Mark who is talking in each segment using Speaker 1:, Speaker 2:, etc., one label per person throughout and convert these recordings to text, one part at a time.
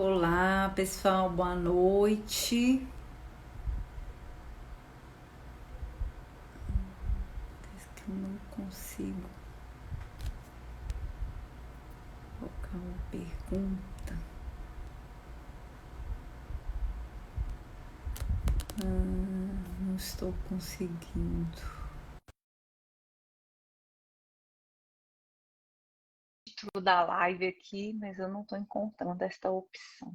Speaker 1: Olá, pessoal, boa noite. Parece que eu não consigo colocar uma pergunta. Não estou conseguindo.
Speaker 2: Título da live aqui, mas eu não estou encontrando esta opção.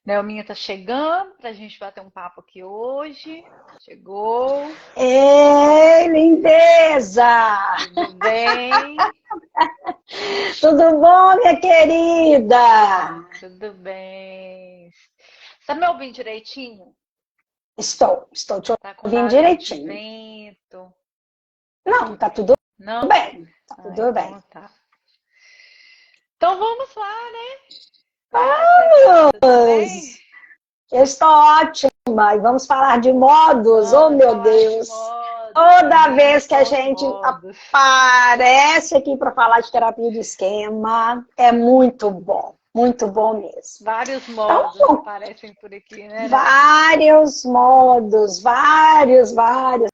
Speaker 2: Nelminha tá chegando pra gente bater um papo aqui hoje. Chegou.
Speaker 3: Ei, lindeza!
Speaker 2: Tudo bem?
Speaker 3: Tudo bom, minha querida?
Speaker 2: Tudo bem. Você tá me ouvindo direitinho?
Speaker 3: Estou te
Speaker 2: Tá com
Speaker 3: ouvindo
Speaker 2: barulho de
Speaker 3: direitinho.
Speaker 2: vento?
Speaker 3: Não, tá tudo
Speaker 2: Não?
Speaker 3: bem, tá tudo bem.
Speaker 2: Então tá. Então vamos lá, né? Como é que você tá? Tudo bem?
Speaker 3: Eu estou ótima e vamos falar de modos, oh
Speaker 2: Vamos
Speaker 3: meu
Speaker 2: falar de
Speaker 3: Deus!
Speaker 2: modos.
Speaker 3: Toda
Speaker 2: Combine
Speaker 3: vez que
Speaker 2: com
Speaker 3: a
Speaker 2: os
Speaker 3: gente
Speaker 2: modos.
Speaker 3: aparece aqui para falar de terapia de esquema, é muito bom mesmo.
Speaker 2: Vários
Speaker 3: Então,
Speaker 2: modos aparecem por aqui, né, Nelminha?
Speaker 3: vários modos, vários.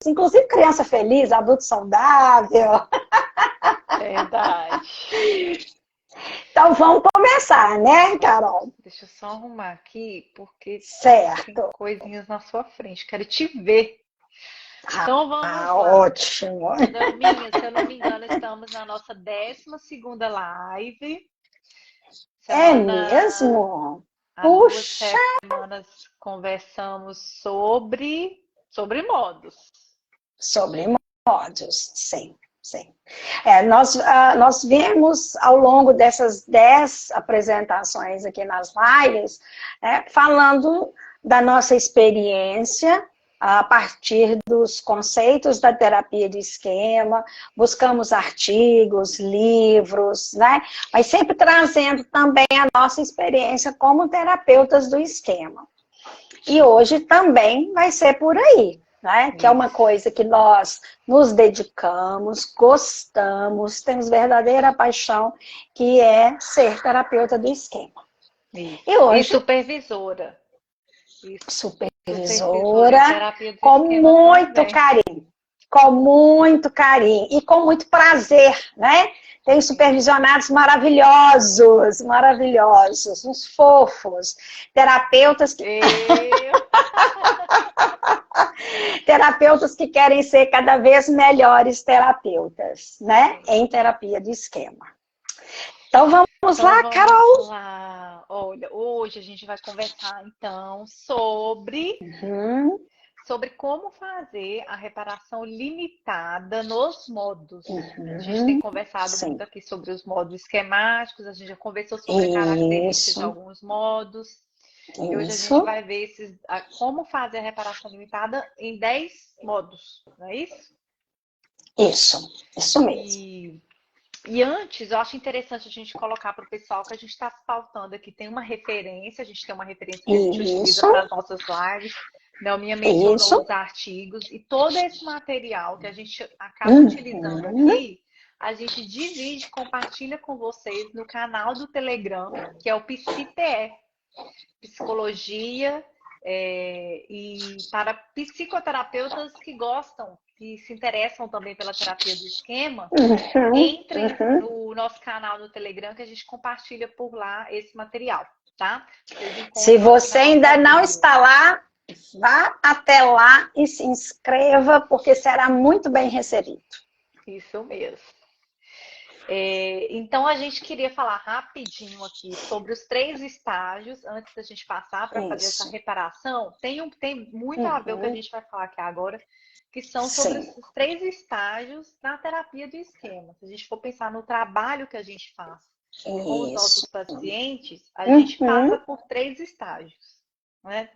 Speaker 3: Inclusive criança feliz, adulto saudável.
Speaker 2: Verdade.
Speaker 3: Então vamos começar, né, Carol?
Speaker 2: Deixa eu só arrumar aqui, porque tem
Speaker 3: Certo.
Speaker 2: coisinhas na sua frente. Quero te ver. Então vamos lá.
Speaker 3: Ótimo.
Speaker 2: Nelminha, se eu não me engano, estamos na nossa 12ª live.
Speaker 3: É
Speaker 2: Semana,
Speaker 3: mesmo?
Speaker 2: há duas
Speaker 3: Puxa,
Speaker 2: semanas conversamos sobre modos.
Speaker 3: sobre modos, sim. Sim. Nós vimos ao longo dessas 10 apresentações aqui nas lives, falando da nossa experiência a partir dos conceitos da terapia de esquema, buscamos artigos, livros, né? Mas sempre trazendo também a nossa experiência como terapeutas do esquema. E hoje também vai ser por aí, né? Que é uma
Speaker 2: Isso.
Speaker 3: coisa que nós nos dedicamos, gostamos, temos verdadeira paixão, que é ser terapeuta do esquema.
Speaker 2: Isso.
Speaker 3: E
Speaker 2: E
Speaker 3: hoje,
Speaker 2: supervisora. Isso. Supervisora em
Speaker 3: supervisora,
Speaker 2: terapia do
Speaker 3: com
Speaker 2: esquema
Speaker 3: muito
Speaker 2: também.
Speaker 3: carinho, e com muito prazer, né? Tem supervisionados maravilhosos, uns fofos, terapeutas que
Speaker 2: Eu.
Speaker 3: terapeutas que querem ser cada vez melhores terapeutas, né?
Speaker 2: Sim.
Speaker 3: Em terapia de esquema. Então vamos
Speaker 2: Então
Speaker 3: lá,
Speaker 2: vamos
Speaker 3: Carol?
Speaker 2: lá. Olha, hoje a gente vai conversar então
Speaker 3: Uhum,
Speaker 2: sobre como fazer a reparação limitada nos modos. A gente tem
Speaker 3: uhum,
Speaker 2: conversado muito
Speaker 3: sim.
Speaker 2: aqui sobre os modos esquemáticos, a gente já conversou sobre a característica de
Speaker 3: Isso,
Speaker 2: alguns modos. E hoje a gente
Speaker 3: isso,
Speaker 2: vai ver como fazer a reparação limitada em 10 modos, não é isso?
Speaker 3: isso mesmo.
Speaker 2: E antes, eu acho interessante a gente colocar para o pessoal que a gente está faltando aqui. Tem uma referência, a gente tem uma referência que a gente utiliza
Speaker 3: Isso,
Speaker 2: para as nossas lives. Nelminha mencionou
Speaker 3: isso.
Speaker 2: os artigos e todo esse material que a gente acaba utilizando
Speaker 3: Uhum,
Speaker 2: aqui, a gente divide, compartilha com vocês no canal do Telegram, que é o PsiTE, Psicologia e para psicoterapeutas que gostam, que se interessam também pela terapia do esquema.
Speaker 3: uhum,
Speaker 2: Entrem
Speaker 3: uhum.
Speaker 2: no nosso canal no Telegram que a gente compartilha por lá esse material, tá? Vocês
Speaker 3: Se
Speaker 2: encontram aqui
Speaker 3: você
Speaker 2: na nossa
Speaker 3: ainda não
Speaker 2: bio.
Speaker 3: está lá, vá até lá e se inscreva, porque será muito bem recebido.
Speaker 2: Isso mesmo. Então a gente queria falar rapidinho aqui sobre os 3 estágios antes da gente passar para fazer essa
Speaker 3: Isso.
Speaker 2: reparação. Tem muito a ver o que a
Speaker 3: Uhum.
Speaker 2: gente vai falar aqui agora, que são sobre
Speaker 3: Sim,
Speaker 2: esses 3 estágios na terapia do esquema. Se a gente for pensar no trabalho que a gente faz com os
Speaker 3: isso.
Speaker 2: nossos pacientes, a gente passa
Speaker 3: Uhum.
Speaker 2: por 3 estágios, né?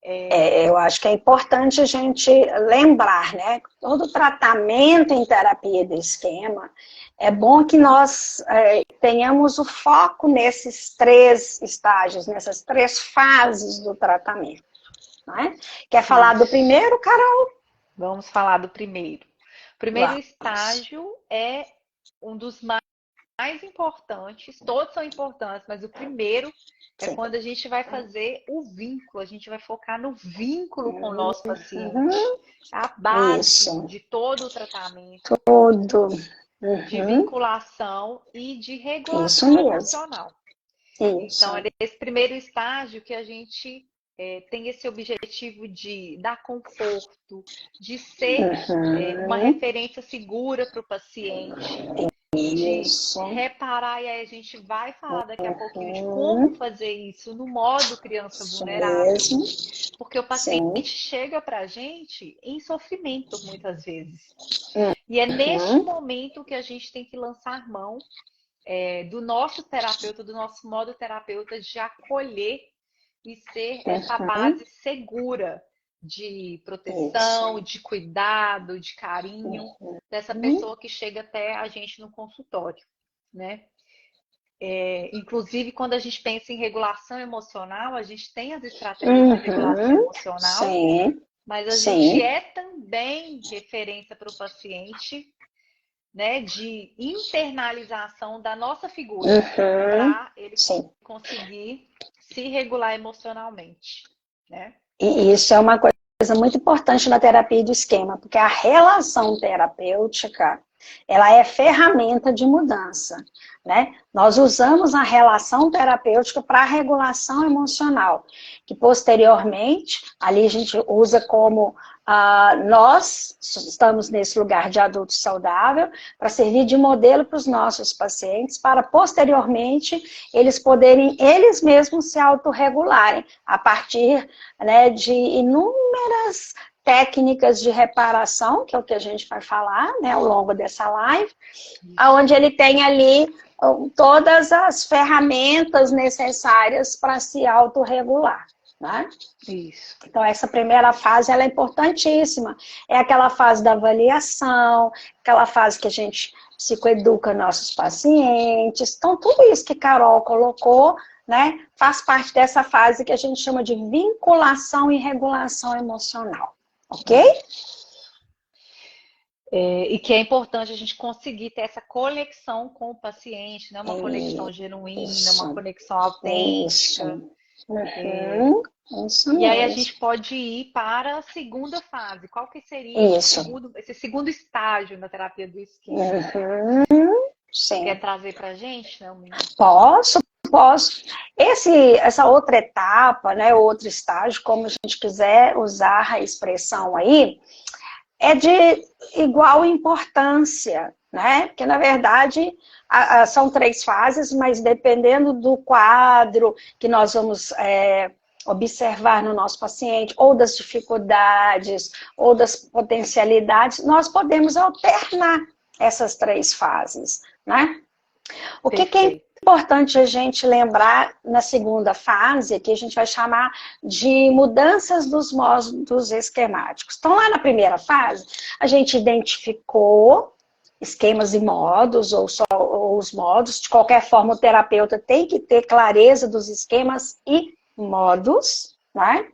Speaker 3: Eu acho que é importante a gente lembrar, né? Todo tratamento em terapia de esquema, é bom que nós tenhamos o foco nesses 3 estágios, nessas 3 fases do tratamento. Né? Quer falar do
Speaker 2: Isso.
Speaker 3: primeiro, Carol?
Speaker 2: Vamos falar do primeiro. O primeiro
Speaker 3: Vamos.
Speaker 2: estágio é um dos mais mais importantes, todos são importantes, mas o primeiro é
Speaker 3: Sim.
Speaker 2: quando a gente vai fazer o vínculo, a gente vai focar no vínculo com o nosso paciente.
Speaker 3: Uhum.
Speaker 2: A base
Speaker 3: Isso.
Speaker 2: de todo o tratamento,
Speaker 3: Tudo.
Speaker 2: de
Speaker 3: Uhum.
Speaker 2: vinculação e de
Speaker 3: Isso
Speaker 2: regulação
Speaker 3: mesmo.
Speaker 2: emocional.
Speaker 3: Isso.
Speaker 2: Então, é nesse primeiro estágio que a gente tem esse objetivo de dar conforto, de ser uma
Speaker 3: Uhum.
Speaker 2: referência segura para o paciente, de
Speaker 3: Isso.
Speaker 2: reparar, e aí a gente vai falar daqui a pouquinho de como
Speaker 3: Uhum.
Speaker 2: fazer isso no modo criança
Speaker 3: Isso
Speaker 2: vulnerável,
Speaker 3: mesmo.
Speaker 2: porque o
Speaker 3: Sim.
Speaker 2: paciente chega para a gente em sofrimento, muitas vezes. E é neste
Speaker 3: Uhum.
Speaker 2: momento que a gente tem que lançar mão do nosso terapeuta, do nosso modo terapeuta de acolher e ser essa
Speaker 3: Uhum.
Speaker 2: base segura de proteção,
Speaker 3: Isso.
Speaker 2: de cuidado, de carinho dessa pessoa que chega até a gente no consultório, né? Inclusive, quando a gente pensa em regulação emocional, a gente tem as estratégias de regulação
Speaker 3: Uhum.
Speaker 2: emocional,
Speaker 3: Sim.
Speaker 2: mas a gente
Speaker 3: Sim.
Speaker 2: é também referência para o paciente, né, de internalização da nossa figura
Speaker 3: Uhum.
Speaker 2: para ele
Speaker 3: Sim.
Speaker 2: conseguir se regular emocionalmente, né?
Speaker 3: E isso é uma coisa muito importante na terapia do esquema, porque a relação terapêutica, ela é ferramenta de mudança, né? Nós usamos a relação terapêutica para a regulação emocional, que posteriormente, ali a gente usa como nós estamos nesse lugar de adulto saudável para servir de modelo para os nossos pacientes, para posteriormente eles poderem, eles mesmos se autorregularem a partir, né, de inúmeras técnicas de reparação, que é o que a gente vai falar, né, ao longo dessa live, onde ele tem ali todas as ferramentas necessárias para se autorregular, né?
Speaker 2: Isso.
Speaker 3: Então, essa primeira fase, ela é importantíssima. É aquela fase da avaliação, aquela fase que a gente psicoeduca nossos pacientes. Então, tudo isso que Carol colocou, né, faz parte dessa fase que a gente chama de vinculação e regulação emocional. Ok?
Speaker 2: E que é importante a gente conseguir ter essa conexão com o paciente, né? Uma conexão genuína, uma
Speaker 3: Isso.
Speaker 2: conexão autêntica.
Speaker 3: Isso. Uhum. Isso
Speaker 2: E aí a
Speaker 3: mesmo.
Speaker 2: gente pode ir para a segunda fase. Qual que seria
Speaker 3: Isso.
Speaker 2: esse segundo estágio na terapia do esquema?
Speaker 3: Uhum. Sim.
Speaker 2: Quer trazer para a gente, Nelminha?
Speaker 3: Posso. Essa outra etapa, né, outro estágio, como a gente quiser usar a expressão aí, é de igual importância, né? Porque, na verdade, são 3 fases, mas dependendo do quadro que nós vamos observar no nosso paciente, ou das dificuldades, ou das potencialidades, nós podemos alternar essas 3 fases, né? O que é importante a gente lembrar na segunda fase, que a gente vai chamar de mudanças dos modos esquemáticos. Então, lá na primeira fase, a gente identificou esquemas e modos, ou só os modos. De qualquer forma, o terapeuta tem que ter clareza dos esquemas e modos, né?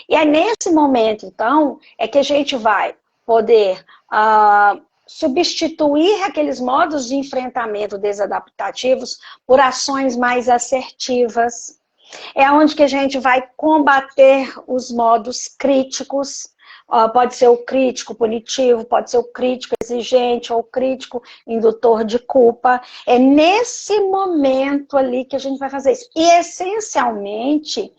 Speaker 3: E é nesse momento, então, é que a gente vai poder substituir aqueles modos de enfrentamento desadaptativos por ações mais assertivas. É onde que a gente vai combater os modos críticos. Pode ser o crítico punitivo, pode ser o crítico exigente ou o crítico indutor de culpa. É nesse momento ali que a gente vai fazer isso. E, essencialmente,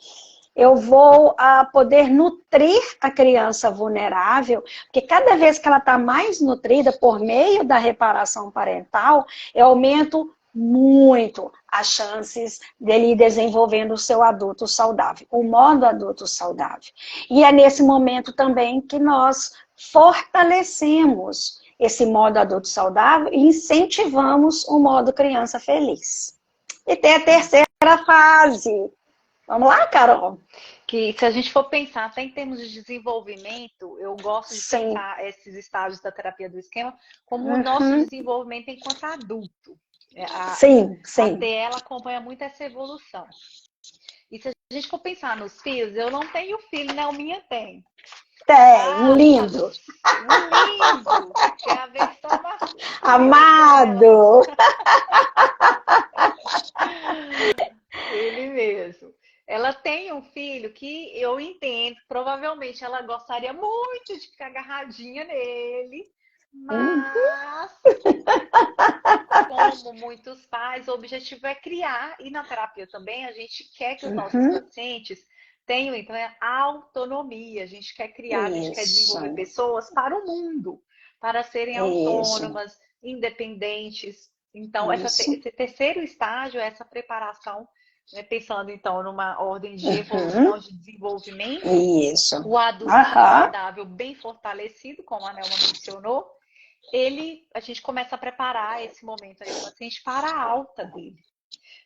Speaker 3: eu vou poder nutrir a criança vulnerável, porque cada vez que ela está mais nutrida por meio da reparação parental, eu aumento muito as chances dele ir desenvolvendo o seu adulto saudável, o modo adulto saudável. E é nesse momento também que nós fortalecemos esse modo adulto saudável e incentivamos o modo criança feliz. E tem a terceira fase. Vamos lá, Carol?
Speaker 2: Que se a gente for pensar até em termos de desenvolvimento, eu gosto de
Speaker 3: Sim.
Speaker 2: pensar esses estágios da terapia do esquema como o nosso desenvolvimento enquanto adulto.
Speaker 3: Sim.
Speaker 2: A TL acompanha muito essa evolução. E se a gente for pensar nos filhos, eu não tenho filho, Nelminha tem.
Speaker 3: Tem, um lindo.
Speaker 2: Um lindo. É a versão masculina.
Speaker 3: Amado.
Speaker 2: Ele mesmo. Ela tem um filho que eu entendo, provavelmente ela gostaria muito de ficar agarradinha nele, mas, como muitos pais, o objetivo é criar, e na terapia também a gente quer que os nossos pacientes tenham, então, autonomia. A gente quer criar, a gente quer desenvolver pessoas para o mundo, para serem autônomas, independentes. Então, esse terceiro estágio é essa preparação, né, pensando então numa ordem de evolução, de desenvolvimento. O adulto saudável, bem fortalecido, como a Nelma mencionou, a gente começa a preparar esse momento aí do paciente para a alta dele,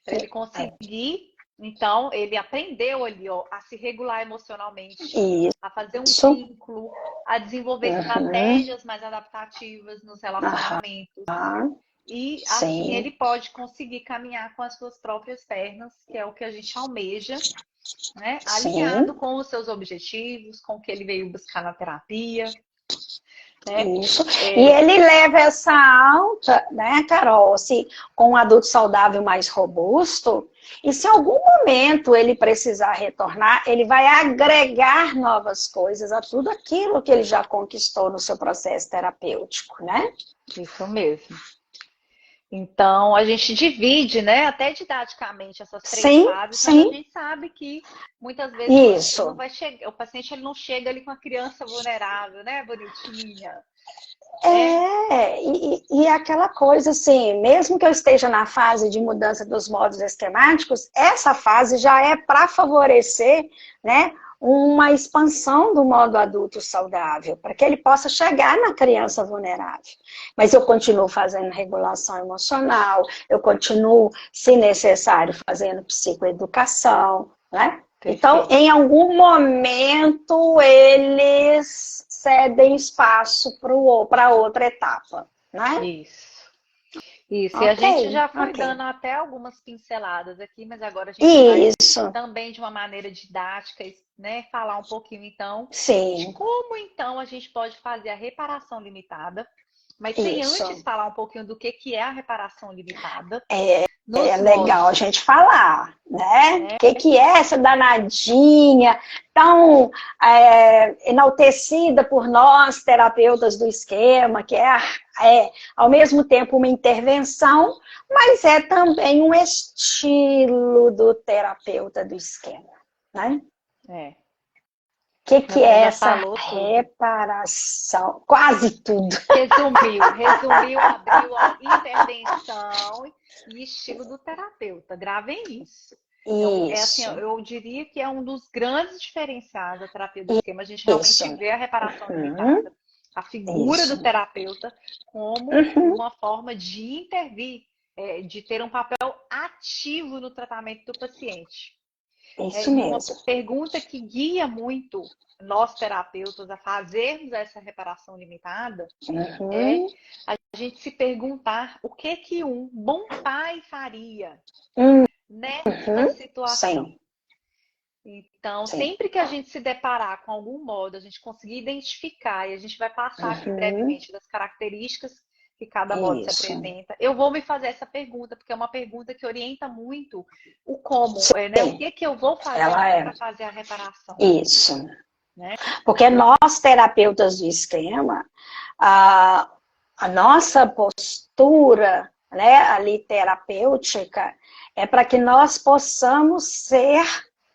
Speaker 2: para ele conseguir. Então, ele aprendeu ali, ó, a se regular emocionalmente, a fazer um ciclo, a desenvolver estratégias mais adaptativas nos relacionamentos. E assim ele pode conseguir caminhar com as suas próprias pernas, que é o que a gente almeja, né? Alinhado com os seus objetivos, com o que ele veio buscar na terapia. Né?
Speaker 3: E ele leva essa alta, né, Carol, assim, com um adulto saudável mais robusto, e se em algum momento ele precisar retornar, ele vai agregar novas coisas a tudo aquilo que ele já conquistou no seu processo terapêutico, né?
Speaker 2: Isso mesmo. Então, a gente divide, né, até didaticamente essas três fases, mas a gente sabe que muitas vezes não vai chegar, o paciente ele não chega ali com a criança vulnerável, né, bonitinha.
Speaker 3: E aquela coisa assim, mesmo que eu esteja na fase de mudança dos modos esquemáticos, essa fase já é para favorecer, né, uma expansão do modo adulto saudável, para que ele possa chegar na criança vulnerável. Mas eu continuo fazendo regulação emocional, eu continuo, se necessário, fazendo psicoeducação, né? Então, em algum momento, eles cedem espaço para outra etapa, né?
Speaker 2: Isso, e a gente já foi dando até algumas pinceladas aqui, mas agora a gente vai também de uma maneira didática, né, falar um pouquinho então de como então a gente pode fazer a reparação limitada, mas sem antes falar um pouquinho do que é a reparação limitada. É
Speaker 3: legal a gente falar, né? O que é essa danadinha tão enaltecida por nós, terapeutas do esquema, que é ao mesmo tempo uma intervenção, mas é também um estilo do terapeuta do esquema, né? O que é essa reparação? Quase tudo.
Speaker 2: Resumiu, abriu a intervenção e estilo do terapeuta. Gravem isso. Então, assim, eu diria que é um dos grandes diferenciais da terapia do esquema. A gente realmente vê a reparação limitada, a figura do terapeuta como uma forma de intervir, de ter um papel ativo no tratamento do paciente.
Speaker 3: Isso mesmo.
Speaker 2: Uma pergunta que guia muito nós terapeutas a fazermos essa reparação limitada é a gente se perguntar o que um bom pai faria nessa situação. Então, sempre que a gente se deparar com algum modo, a gente conseguir identificar, e a gente vai passar aqui brevemente das características que cada modo se apresenta. Eu vou me fazer essa pergunta, porque é uma pergunta que orienta muito o como, né? O que eu vou fazer para fazer a reparação.
Speaker 3: Isso. Né? Porque nós, terapeutas do esquema, a nossa postura, né, ali terapêutica, é para que nós possamos ser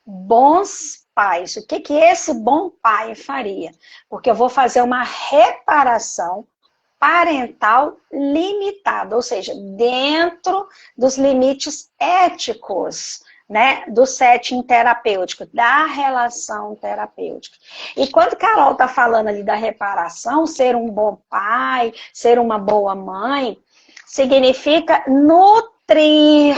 Speaker 3: bons pais. O que esse bom pai faria? Porque eu vou fazer uma reparação parental limitada, ou seja, dentro dos limites éticos, né, do setting terapêutico, da relação terapêutica. E quando Carol está falando ali da reparação, ser um bom pai, ser uma boa mãe, significa nutrir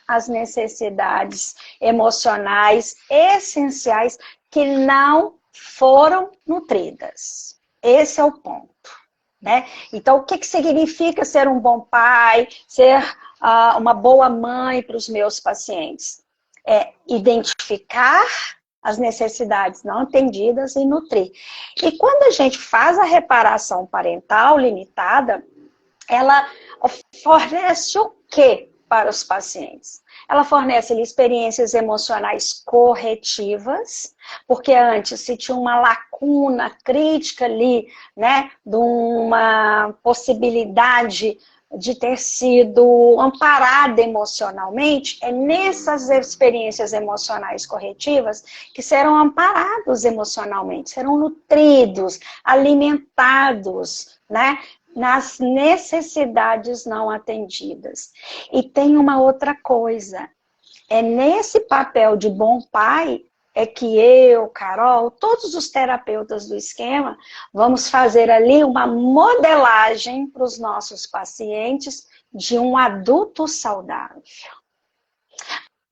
Speaker 3: as necessidades emocionais essenciais que não foram nutridas. Esse é o ponto. Né? Então, o que significa ser um bom pai, ser uma boa mãe para os meus pacientes? É identificar as necessidades não atendidas e nutrir. E quando a gente faz a reparação parental limitada, ela fornece o quê para os pacientes? Ela fornece ali, experiências emocionais corretivas, porque antes se tinha uma lacuna crítica ali, né, de uma possibilidade de ter sido amparada emocionalmente, é nessas experiências emocionais corretivas que serão amparados emocionalmente, serão nutridos, alimentados, né, nas necessidades não atendidas. E tem uma outra coisa, é nesse papel de bom pai é que eu, Carol, todos os terapeutas do esquema, vamos fazer ali uma modelagem para os nossos pacientes de um adulto saudável.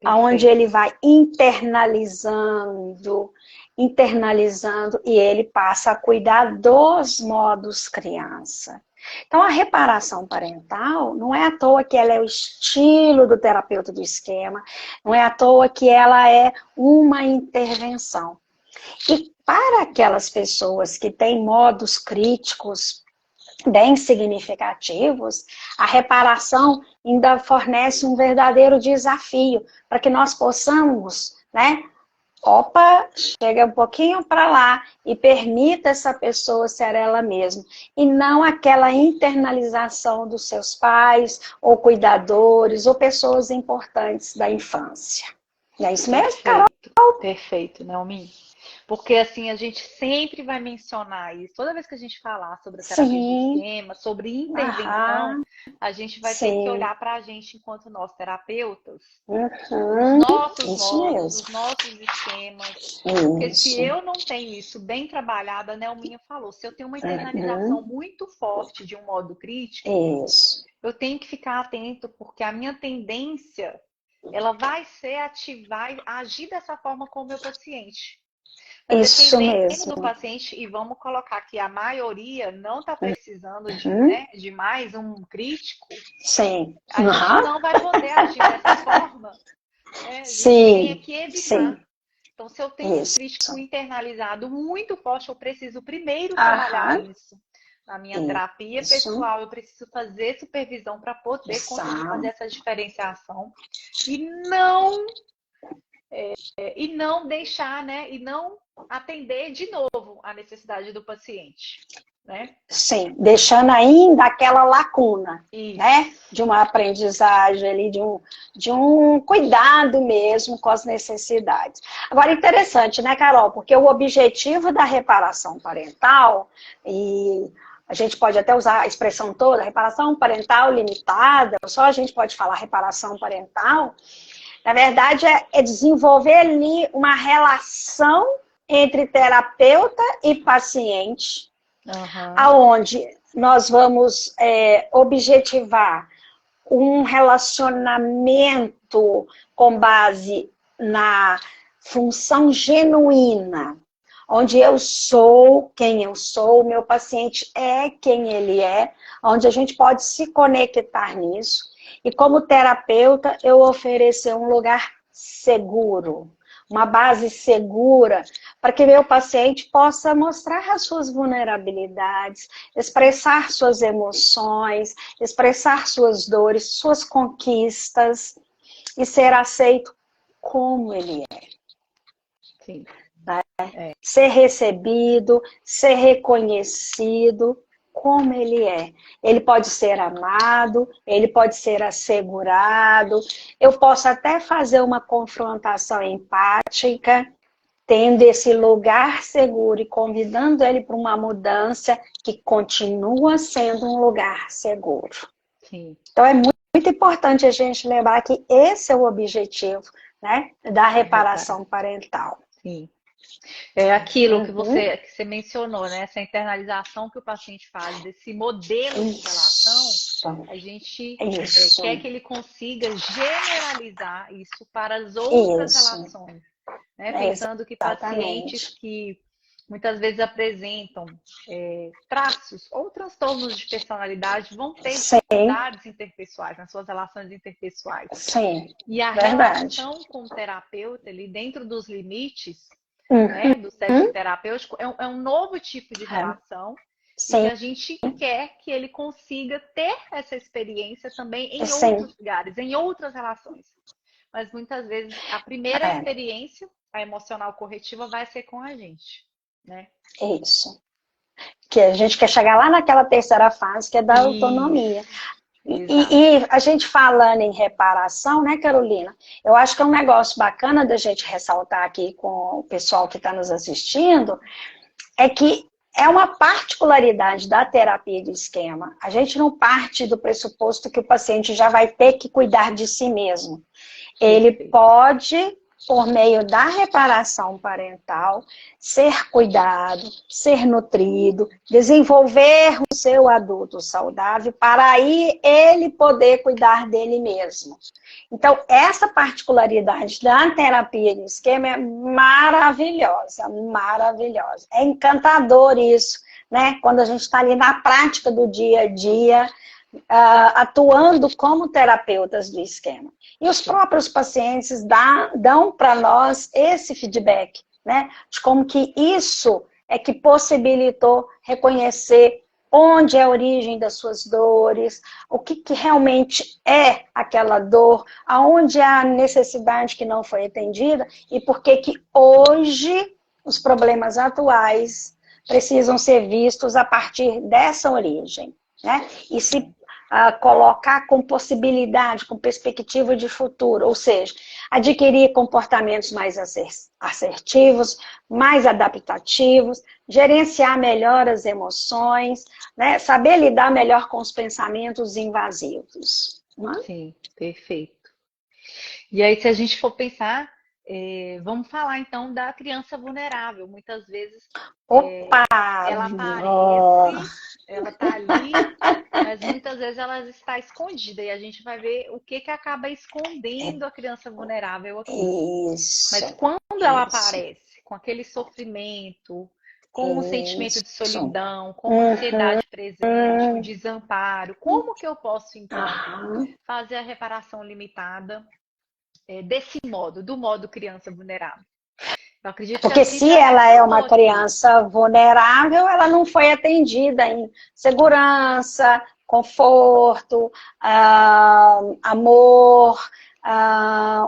Speaker 3: Onde ele vai internalizando, e ele passa a cuidar dos modos criança. Então, a reparação parental, não é à toa que ela é o estilo do terapeuta do esquema, não é à toa que ela é uma intervenção. E para aquelas pessoas que têm modos críticos bem significativos, a reparação ainda fornece um verdadeiro desafio para que nós possamos, né? Opa, chega um pouquinho para lá e permita essa pessoa ser ela mesma. E não aquela internalização dos seus pais, ou cuidadores, ou pessoas importantes da infância. Não é isso mesmo, Carol?
Speaker 2: Perfeito, Naomi. Porque assim, a gente sempre vai mencionar isso. Toda vez que a gente falar sobre a terapia do esquema, sobre intervenção, a gente vai ter que olhar para a gente enquanto nós terapeutas, os nossos modos, os nossos esquemas. Porque se eu não tenho isso bem trabalhado, a Nelminha falou, se eu tenho uma internalização muito forte de um modo crítico, eu tenho que ficar atento, porque a minha tendência, ela vai ser ativar, agir dessa forma com o meu paciente. Mas
Speaker 3: isso
Speaker 2: mesmo do paciente, e vamos colocar que a maioria não está precisando de, né, de mais um crítico,
Speaker 3: sim.
Speaker 2: A gente não vai poder agir dessa forma. Né? A gente tem que evitar. Então, se eu tenho um crítico internalizado muito forte, eu preciso primeiro trabalhar isso. Na minha terapia pessoal, eu preciso fazer supervisão para poder conseguir fazer essa diferenciação e não deixar, né? E não atender de novo a necessidade do paciente, né?
Speaker 3: Sim, deixando ainda aquela lacuna, né? De uma aprendizagem ali, de um cuidado mesmo com as necessidades. Agora, interessante, né, Carol? Porque o objetivo da reparação parental, e a gente pode até usar a expressão toda, reparação parental limitada, só a gente pode falar reparação parental. Na verdade, é desenvolver ali uma relação entre terapeuta e paciente, aonde nós vamos objetivar um relacionamento com base na função genuína, onde eu sou quem eu sou, o meu paciente é quem ele é, onde a gente pode se conectar nisso. E como terapeuta, eu oferecer um lugar seguro, uma base segura, para que meu paciente possa mostrar as suas vulnerabilidades, expressar suas emoções, expressar suas dores, suas conquistas, e ser aceito como ele é.
Speaker 2: Sim.
Speaker 3: Né? Ser recebido, ser reconhecido como ele é. Ele pode ser amado, ele pode ser assegurado. Eu posso até fazer uma confrontação empática, tendo esse lugar seguro e convidando ele para uma mudança que continua sendo um lugar seguro.
Speaker 2: Sim.
Speaker 3: Então é muito importante a gente lembrar que esse é o objetivo, né, da reparação parental.
Speaker 2: Sim. É aquilo que você mencionou, né? Essa internalização que o paciente faz desse modelo de relação, a gente quer que ele consiga generalizar isso para as outras relações. Né? Pensando que pacientes que muitas vezes apresentam traços ou transtornos de personalidade vão ter dificuldades interpessoais, nas suas relações interpessoais.
Speaker 3: Sim,
Speaker 2: e a relação com o terapeuta, ali dentro dos limites, né, do sexo terapêutico, é um novo tipo de relação e que
Speaker 3: Sim,
Speaker 2: a gente quer que ele consiga ter essa experiência também em
Speaker 3: sim.
Speaker 2: outros lugares, em outras relações. Mas muitas vezes a primeira experiência, a emocional corretiva, vai ser com a gente, né?
Speaker 3: Isso. Que a gente quer chegar lá naquela terceira fase, que é da autonomia. E a gente falando em reparação, né, Carolina? Eu acho que é um negócio bacana da gente ressaltar aqui com o pessoal que está nos assistindo, é que é uma particularidade da terapia de esquema. A gente não parte do pressuposto que o paciente já vai ter que cuidar de si mesmo. Ele pode, por meio da reparação parental, ser cuidado, ser nutrido, desenvolver o seu adulto saudável, para aí ele poder cuidar dele mesmo. Então, essa particularidade da terapia de esquema é maravilhosa, maravilhosa. É encantador isso, né? Quando a gente está ali na prática do dia a dia, atuando como terapeutas do esquema. E os próprios pacientes dão para nós esse feedback, né? De como que isso é que possibilitou reconhecer onde é a origem das suas dores, o que realmente é aquela dor, aonde há a necessidade que não foi atendida e por que hoje os problemas atuais precisam ser vistos a partir dessa origem, né? E se colocar com possibilidade, com perspectiva de futuro, ou seja, adquirir comportamentos mais assertivos, mais adaptativos, gerenciar melhor as emoções, né? Saber lidar melhor com os pensamentos invasivos. Não é?
Speaker 2: Sim, perfeito. E aí, se a gente for pensar, vamos falar então da criança vulnerável. Muitas vezes ela aparece, ela está ali, mas muitas vezes ela está escondida e a gente vai ver o que acaba escondendo a criança vulnerável aqui.
Speaker 3: Isso.
Speaker 2: Mas quando ela aparece com aquele sofrimento, com o sentimento de solidão, com a ansiedade presente, o desamparo, como que eu posso então fazer a reparação limitada desse modo, do modo criança vulnerável? Eu acredito
Speaker 3: porque
Speaker 2: que
Speaker 3: se ela é uma criança vulnerável, ela não foi atendida em segurança, conforto, amor,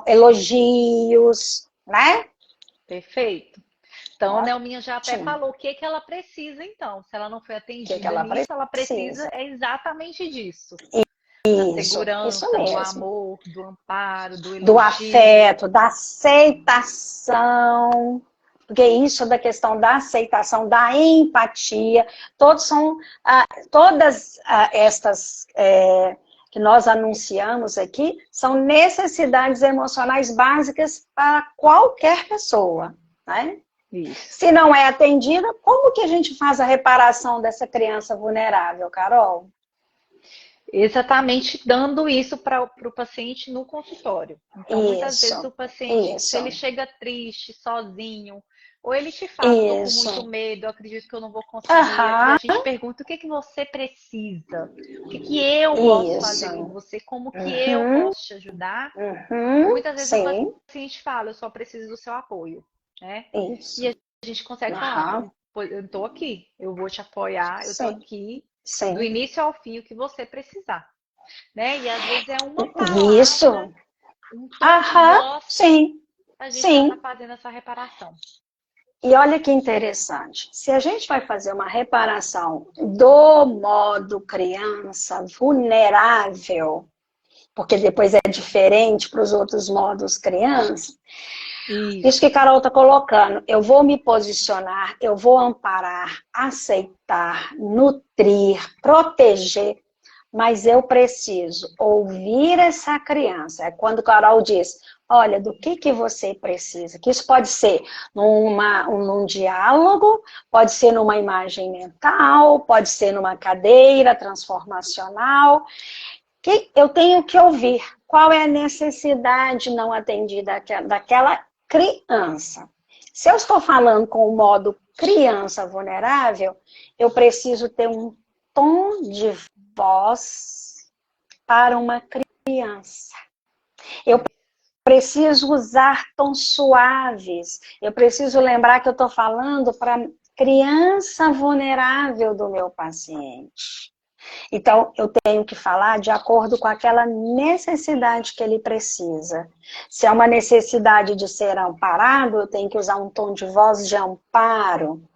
Speaker 3: elogios, né?
Speaker 2: Perfeito. Então, a Nelminha já até falou o que ela precisa, então. Se ela não foi atendida nisso, ela precisa exatamente disso. Da segurança, do amor, do amparo, do elogio.
Speaker 3: Do afeto, da aceitação. Porque isso da questão da aceitação, da empatia, todas estas que nós anunciamos aqui, são necessidades emocionais básicas para qualquer pessoa, né? Isso. Se não é atendida, como que a gente faz a reparação dessa criança vulnerável, Carol?
Speaker 2: Exatamente dando isso para o paciente no consultório. Então, muitas vezes o paciente, se ele chega triste, sozinho, ou ele te fala, estou com muito medo, eu acredito que eu não vou conseguir, e a gente pergunta o que você precisa, o que eu posso fazer por você, como que eu posso te ajudar. Muitas vezes o paciente fala, eu só preciso do seu apoio, né? Isso. E a gente consegue falar, eu estou aqui, eu vou te apoiar, eu estou aqui. Do início ao fim, o que você precisar. Né? E às vezes é uma palavra, um tom de voz, a gente está fazendo essa reparação.
Speaker 3: E olha que interessante, se a gente vai fazer uma reparação do modo criança vulnerável, porque depois é diferente para os outros modos criança, isso que a Carol está colocando, eu vou me posicionar, eu vou amparar, aceitar, nutrir, proteger, mas eu preciso ouvir essa criança. É quando a Carol diz, olha, do que você precisa? Que isso pode ser num diálogo, pode ser numa imagem mental, pode ser numa cadeira transformacional, que eu tenho que ouvir. Qual é a necessidade não atendida daquela criança? Se eu estou falando com o modo criança vulnerável, eu preciso ter um tom de voz para uma criança. Eu preciso usar tons suaves. Eu preciso lembrar que eu estou falando para criança vulnerável do meu paciente. Então, eu tenho que falar de acordo com aquela necessidade que ele precisa. Se é uma necessidade de ser amparado, eu tenho que usar um tom de voz de amparo.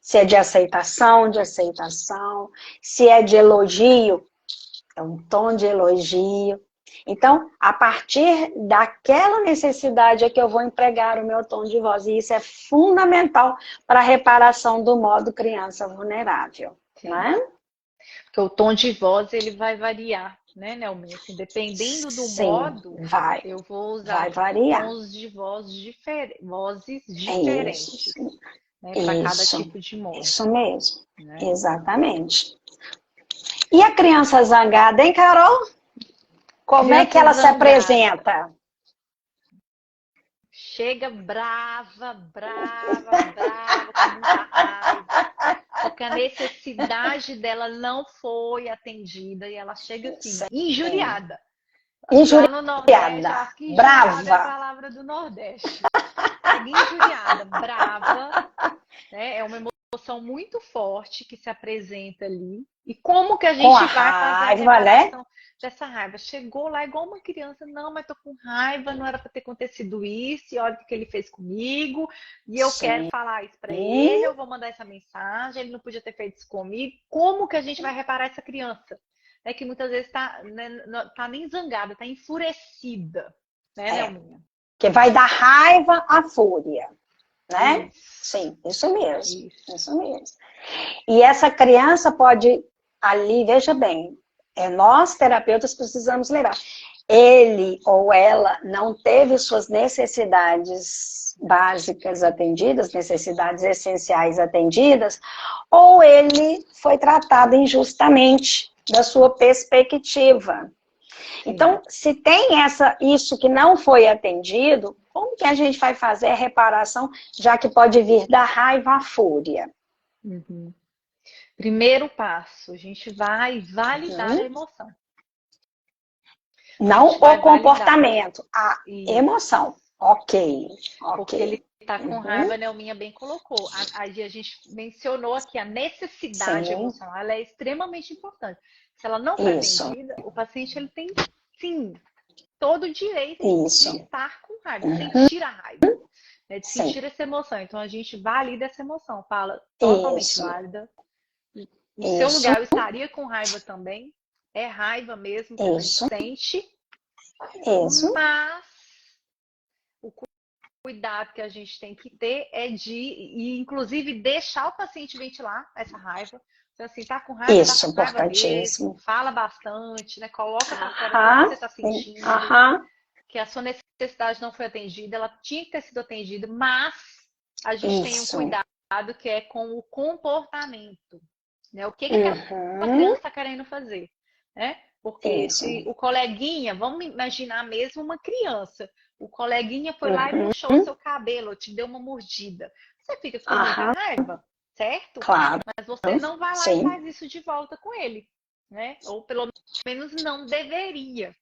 Speaker 3: Se é de aceitação, de aceitação. Se é de elogio, é um tom de elogio. Então, a partir daquela necessidade é que eu vou empregar o meu tom de voz. E isso é fundamental para a reparação do modo criança vulnerável. Sim. Não é?
Speaker 2: Porque o tom de voz ele vai variar, né, Nelminha? Assim, dependendo do modo, eu vou usar tons de vozes diferentes. Né, para cada tipo de modo.
Speaker 3: Isso mesmo, né? Exatamente. E a criança zangada, hein, Carol? Como é que ela se apresenta?
Speaker 2: Chega brava, com muita raiva. Porque a necessidade dela não foi atendida e ela chega assim, injuriada.
Speaker 3: Injuriada,
Speaker 2: Nordeste,
Speaker 3: brava.
Speaker 2: É a palavra do Nordeste. Chega injuriada, brava. Né? É uma emoção muito forte que se apresenta ali. E como que a gente vai fazer a reparação dessa raiva? Chegou lá igual uma criança, não, mas tô com raiva, não era para ter acontecido isso, e olha o que ele fez comigo, e eu quero falar isso para ele, eu vou mandar essa mensagem, ele não podia ter feito isso comigo. Como que a gente vai reparar essa criança? É que muitas vezes tá nem zangada, tá enfurecida, né, Nelminha?
Speaker 3: Que vai dar raiva à fúria, né? Sim, isso mesmo, isso mesmo. E essa criança pode, ali, veja bem, nós terapeutas precisamos lembrar, ele ou ela não teve suas necessidades básicas atendidas, necessidades essenciais atendidas, ou ele foi tratado injustamente da sua perspectiva. Então, se tem isso que não foi atendido, como que a gente vai fazer a reparação, já que pode vir da raiva à fúria?
Speaker 2: Primeiro passo, a gente vai validar a emoção.
Speaker 3: Não o comportamento, a emoção. Ok.
Speaker 2: Porque ele está com raiva, Nelminha bem colocou. A gente mencionou aqui a necessidade emocional, ela é extremamente importante. Se ela não foi atendida, o paciente ele tem, sim, todo o direito de estar com raiva, de sentir a raiva, né, de sentir essa emoção. Então a gente valida essa emoção, fala totalmente válida. No seu lugar eu estaria com raiva também, é raiva mesmo que a gente sente, mas o cuidado que a gente tem que ter é de, inclusive, deixar o paciente ventilar essa raiva. Então, assim, tá com raiva,
Speaker 3: tá com raiva mesmo,
Speaker 2: fala bastante, né? Coloca pra fora o que você tá sentindo, que a sua necessidade não foi atendida, ela tinha que ter sido atendida, mas a gente tem um cuidado que é com o comportamento, né? O que a criança está querendo fazer, né? Porque se o coleguinha, vamos imaginar mesmo uma criança, o coleguinha foi lá e puxou o seu cabelo, te deu uma mordida, você fica com muita raiva, certo?
Speaker 3: Claro.
Speaker 2: Mas você não vai lá e faz isso de volta com ele, né? Ou pelo menos não deveria.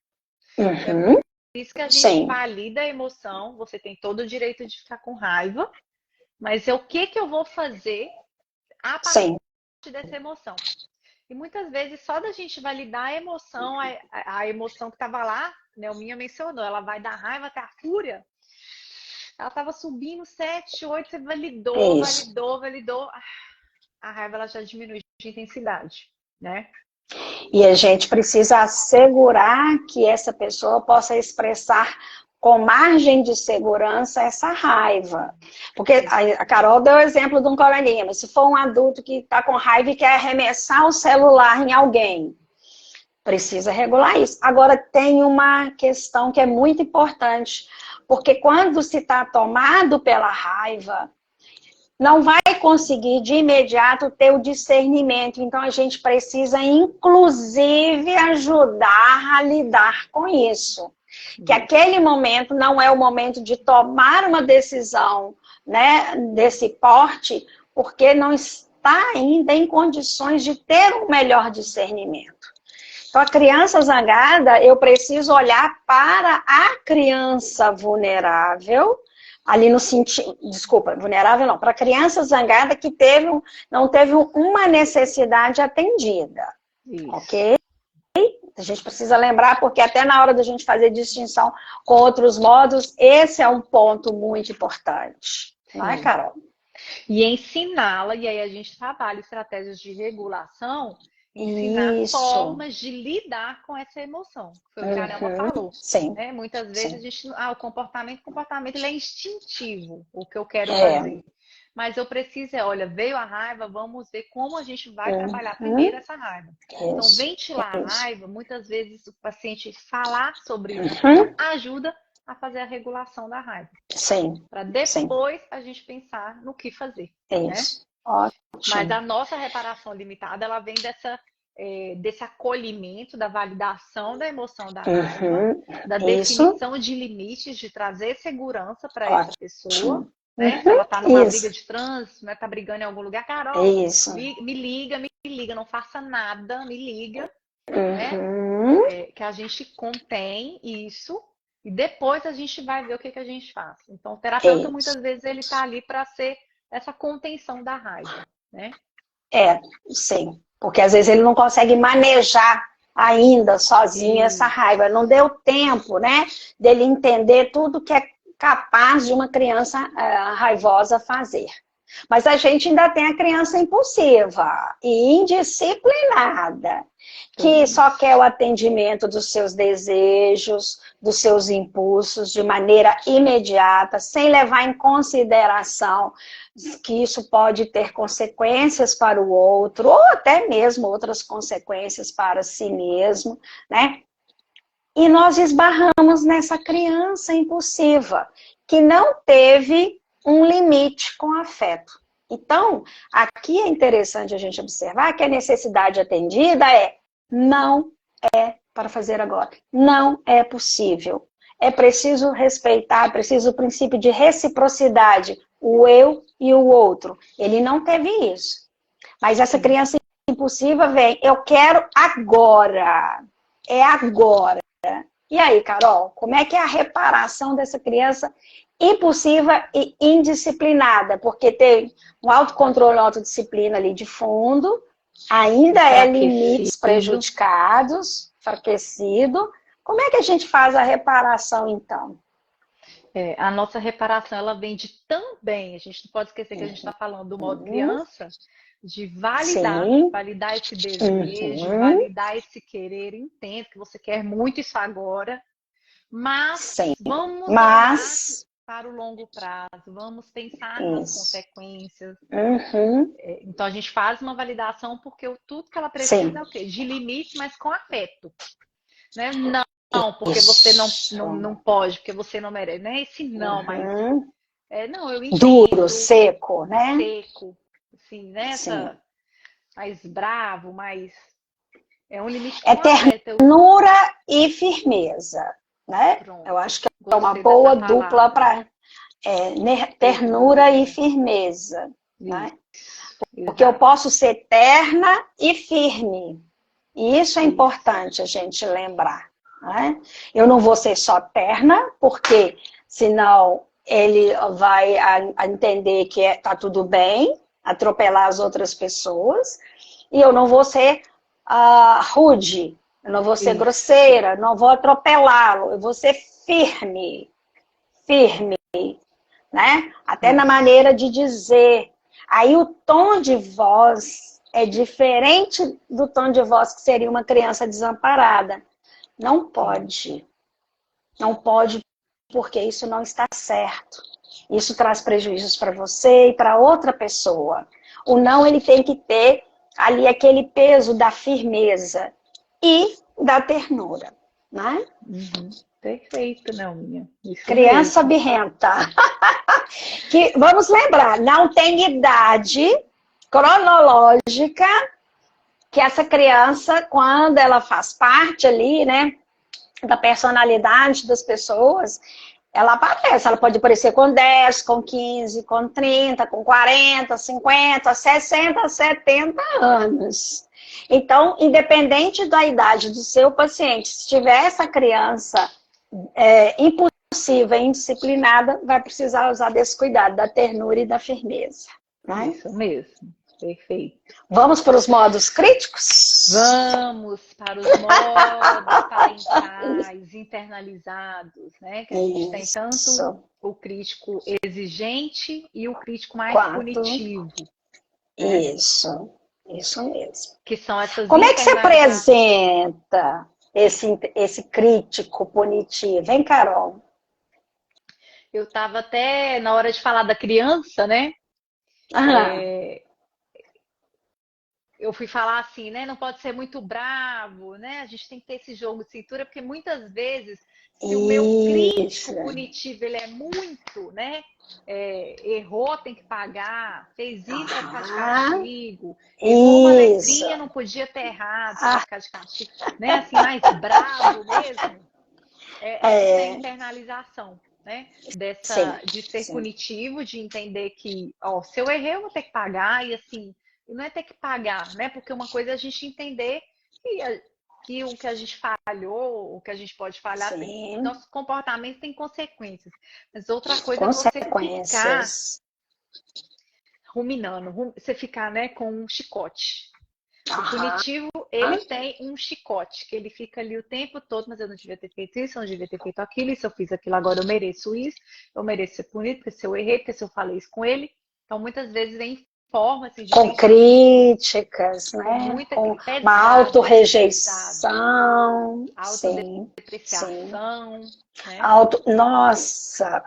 Speaker 2: É por isso que a gente valida a emoção, você tem todo o direito de ficar com raiva, mas é o que eu vou fazer a partir dessa emoção. E muitas vezes, só da gente validar a emoção, a emoção que estava lá, né, o Minha mencionou, ela vai dar raiva até a fúria. Ela estava subindo 7, 8, você validou. A raiva ela já diminui de intensidade, né?
Speaker 3: E a gente precisa assegurar que essa pessoa possa expressar com margem de segurança essa raiva. Porque a Carol deu o exemplo de um coleguinha, mas se for um adulto que está com raiva e quer arremessar o celular em alguém, precisa regular isso. Agora, tem uma questão que é muito importante, porque quando se está tomado pela raiva, não vai conseguir de imediato ter o discernimento. Então, a gente precisa, inclusive, ajudar a lidar com isso. Que aquele momento não é o momento de tomar uma decisão, né, desse porte, porque não está ainda em condições de ter um melhor discernimento. Então, a criança zangada, eu preciso olhar para a criança vulnerável, ali no sentido, desculpa, vulnerável não, para a criança zangada que não teve uma necessidade atendida,
Speaker 2: Isso.
Speaker 3: ok? A gente precisa lembrar, porque até na hora da gente fazer distinção com outros modos, esse é um ponto muito importante, não é, Carol?
Speaker 2: E ensiná-la, e aí a gente trabalha estratégias de regulação, ensinar formas de lidar com essa emoção. Foi o que a Nelma falou.
Speaker 3: Sim.
Speaker 2: Né? Muitas vezes a gente. O comportamento ele é instintivo, o que eu quero fazer. Mas eu preciso, olha, veio a raiva, vamos ver como a gente vai trabalhar primeiro essa raiva. Então, ventilar a raiva, muitas vezes o paciente falar sobre isso ajuda a fazer a regulação da raiva.
Speaker 3: Sim.
Speaker 2: Para depois a gente pensar no que fazer.
Speaker 3: Isso.
Speaker 2: Né?
Speaker 3: Ótimo.
Speaker 2: Mas a nossa reparação limitada, ela vem desse acolhimento, da validação da emoção da raiva, da definição de limites, de trazer segurança para essa pessoa. Né? Se ela está numa briga de trânsito, né? Está brigando em algum lugar, Carol, me liga, não faça nada, me liga. Né? Que a gente contém isso e depois a gente vai ver o que a gente faz. Então, o terapeuta, muitas vezes, ele está ali para ser essa contenção da raiva. Né?
Speaker 3: Sim. Porque às vezes ele não consegue manejar ainda sozinho essa raiva. Não deu tempo, né, dele entender tudo que é capaz de uma criança raivosa fazer. Mas a gente ainda tem a criança impulsiva e indisciplinada, que só quer o atendimento dos seus desejos, dos seus impulsos de maneira imediata, sem levar em consideração que isso pode ter consequências para o outro, ou até mesmo outras consequências para si mesmo, né? E nós esbarramos nessa criança impulsiva, que não teve um limite com afeto. Então, aqui é interessante a gente observar que a necessidade atendida não é para fazer agora. Não é possível. É preciso respeitar, é preciso o princípio de reciprocidade, o eu e o outro. Ele não teve isso. Mas essa criança impulsiva vem, eu quero agora. É agora. E aí, Carol, como é que é a reparação dessa criança impulsiva e indisciplinada? Porque tem um autocontrole, autodisciplina ali de fundo, ainda é limites prejudicados, enfraquecido. Como é que a gente faz a reparação, então?
Speaker 2: A nossa reparação, ela vem de também, a gente não pode esquecer que a gente está falando do modo criança, de validar esse desejo, validar esse querer, entendo que você quer muito isso agora, mas vamos olhar para o longo prazo, vamos pensar nas consequências. Então a gente faz uma validação porque tudo que ela precisa é o quê? De limite, mas com afeto. Né? Não, porque você não pode, porque você não merece. Não é esse não, mas... não, eu entendo.
Speaker 3: Duro, seco, né?
Speaker 2: Seco. Assim, né? Mais bravo, mais... É um limite com
Speaker 3: ternura e firmeza, né? Pronto. Eu acho que é uma boa dupla para ternura e firmeza, né? Porque eu posso ser terna e firme. E isso é importante a gente lembrar. Né? Eu não vou ser só terna, porque senão ele vai entender que tá tudo bem, atropelar as outras pessoas, e eu não vou ser rude, eu não vou ser grosseira, não vou atropelá-lo, eu vou ser firme, né? Até na maneira de dizer. Aí o tom de voz é diferente do tom de voz que seria uma criança desamparada. Não pode. Não pode, porque isso não está certo. Isso traz prejuízos para você e para outra pessoa. O não, ele tem que ter ali aquele peso da firmeza e da ternura, né?
Speaker 2: Perfeito, Nelminha.
Speaker 3: Criança birrenta. Que, vamos lembrar, não tem idade cronológica que essa criança, quando ela faz parte ali, né, da personalidade das pessoas, ela aparece. Ela pode aparecer com 10, com 15, com 30, com 40, 50, 60, 70 anos. Então, independente da idade do seu paciente, se tiver essa criança impulsiva e indisciplinada, vai precisar usar desse cuidado, da ternura e da firmeza. Né?
Speaker 2: Isso mesmo, perfeito.
Speaker 3: Vamos para os modos críticos?
Speaker 2: Vamos para os modos parentais internalizados, né? Que a gente tem tanto o crítico exigente e o crítico mais punitivo.
Speaker 3: Isso mesmo.
Speaker 2: Que são essas
Speaker 3: Como é que você apresenta esse crítico punitivo, hein, Carol?
Speaker 2: Eu estava até na hora de falar da criança, né? Eu fui falar assim, né? Não pode ser muito bravo, né? A gente tem que ter esse jogo de cintura, porque muitas vezes, se o meu crítico punitivo ele é muito, né? Errou, tem que pagar, fez isso, vai ficar de castigo, errou uma letrinha, não podia ter errado, vai ficar de castigo, né? Assim, mais bravo mesmo. Essa internalização, né? De ser punitivo, de entender que, se eu errei, eu vou ter que pagar, e assim, não é ter que pagar, né? Porque uma coisa é a gente entender que o que a gente falhou, o que a gente pode falhar, nosso comportamento tem consequências. Mas outra coisa é você ficar ruminando, você ficar, né, com um chicote. O punitivo, ele tem um chicote, que ele fica ali o tempo todo, mas eu não devia ter feito isso, eu não devia ter feito aquilo, e se eu fiz aquilo agora eu mereço isso, eu mereço ser punido, porque se eu errei, porque se eu falei isso com ele. Então, muitas vezes vem forma assim, de
Speaker 3: com críticas, né? Com uma autorrejeição,
Speaker 2: autodepreciação, né?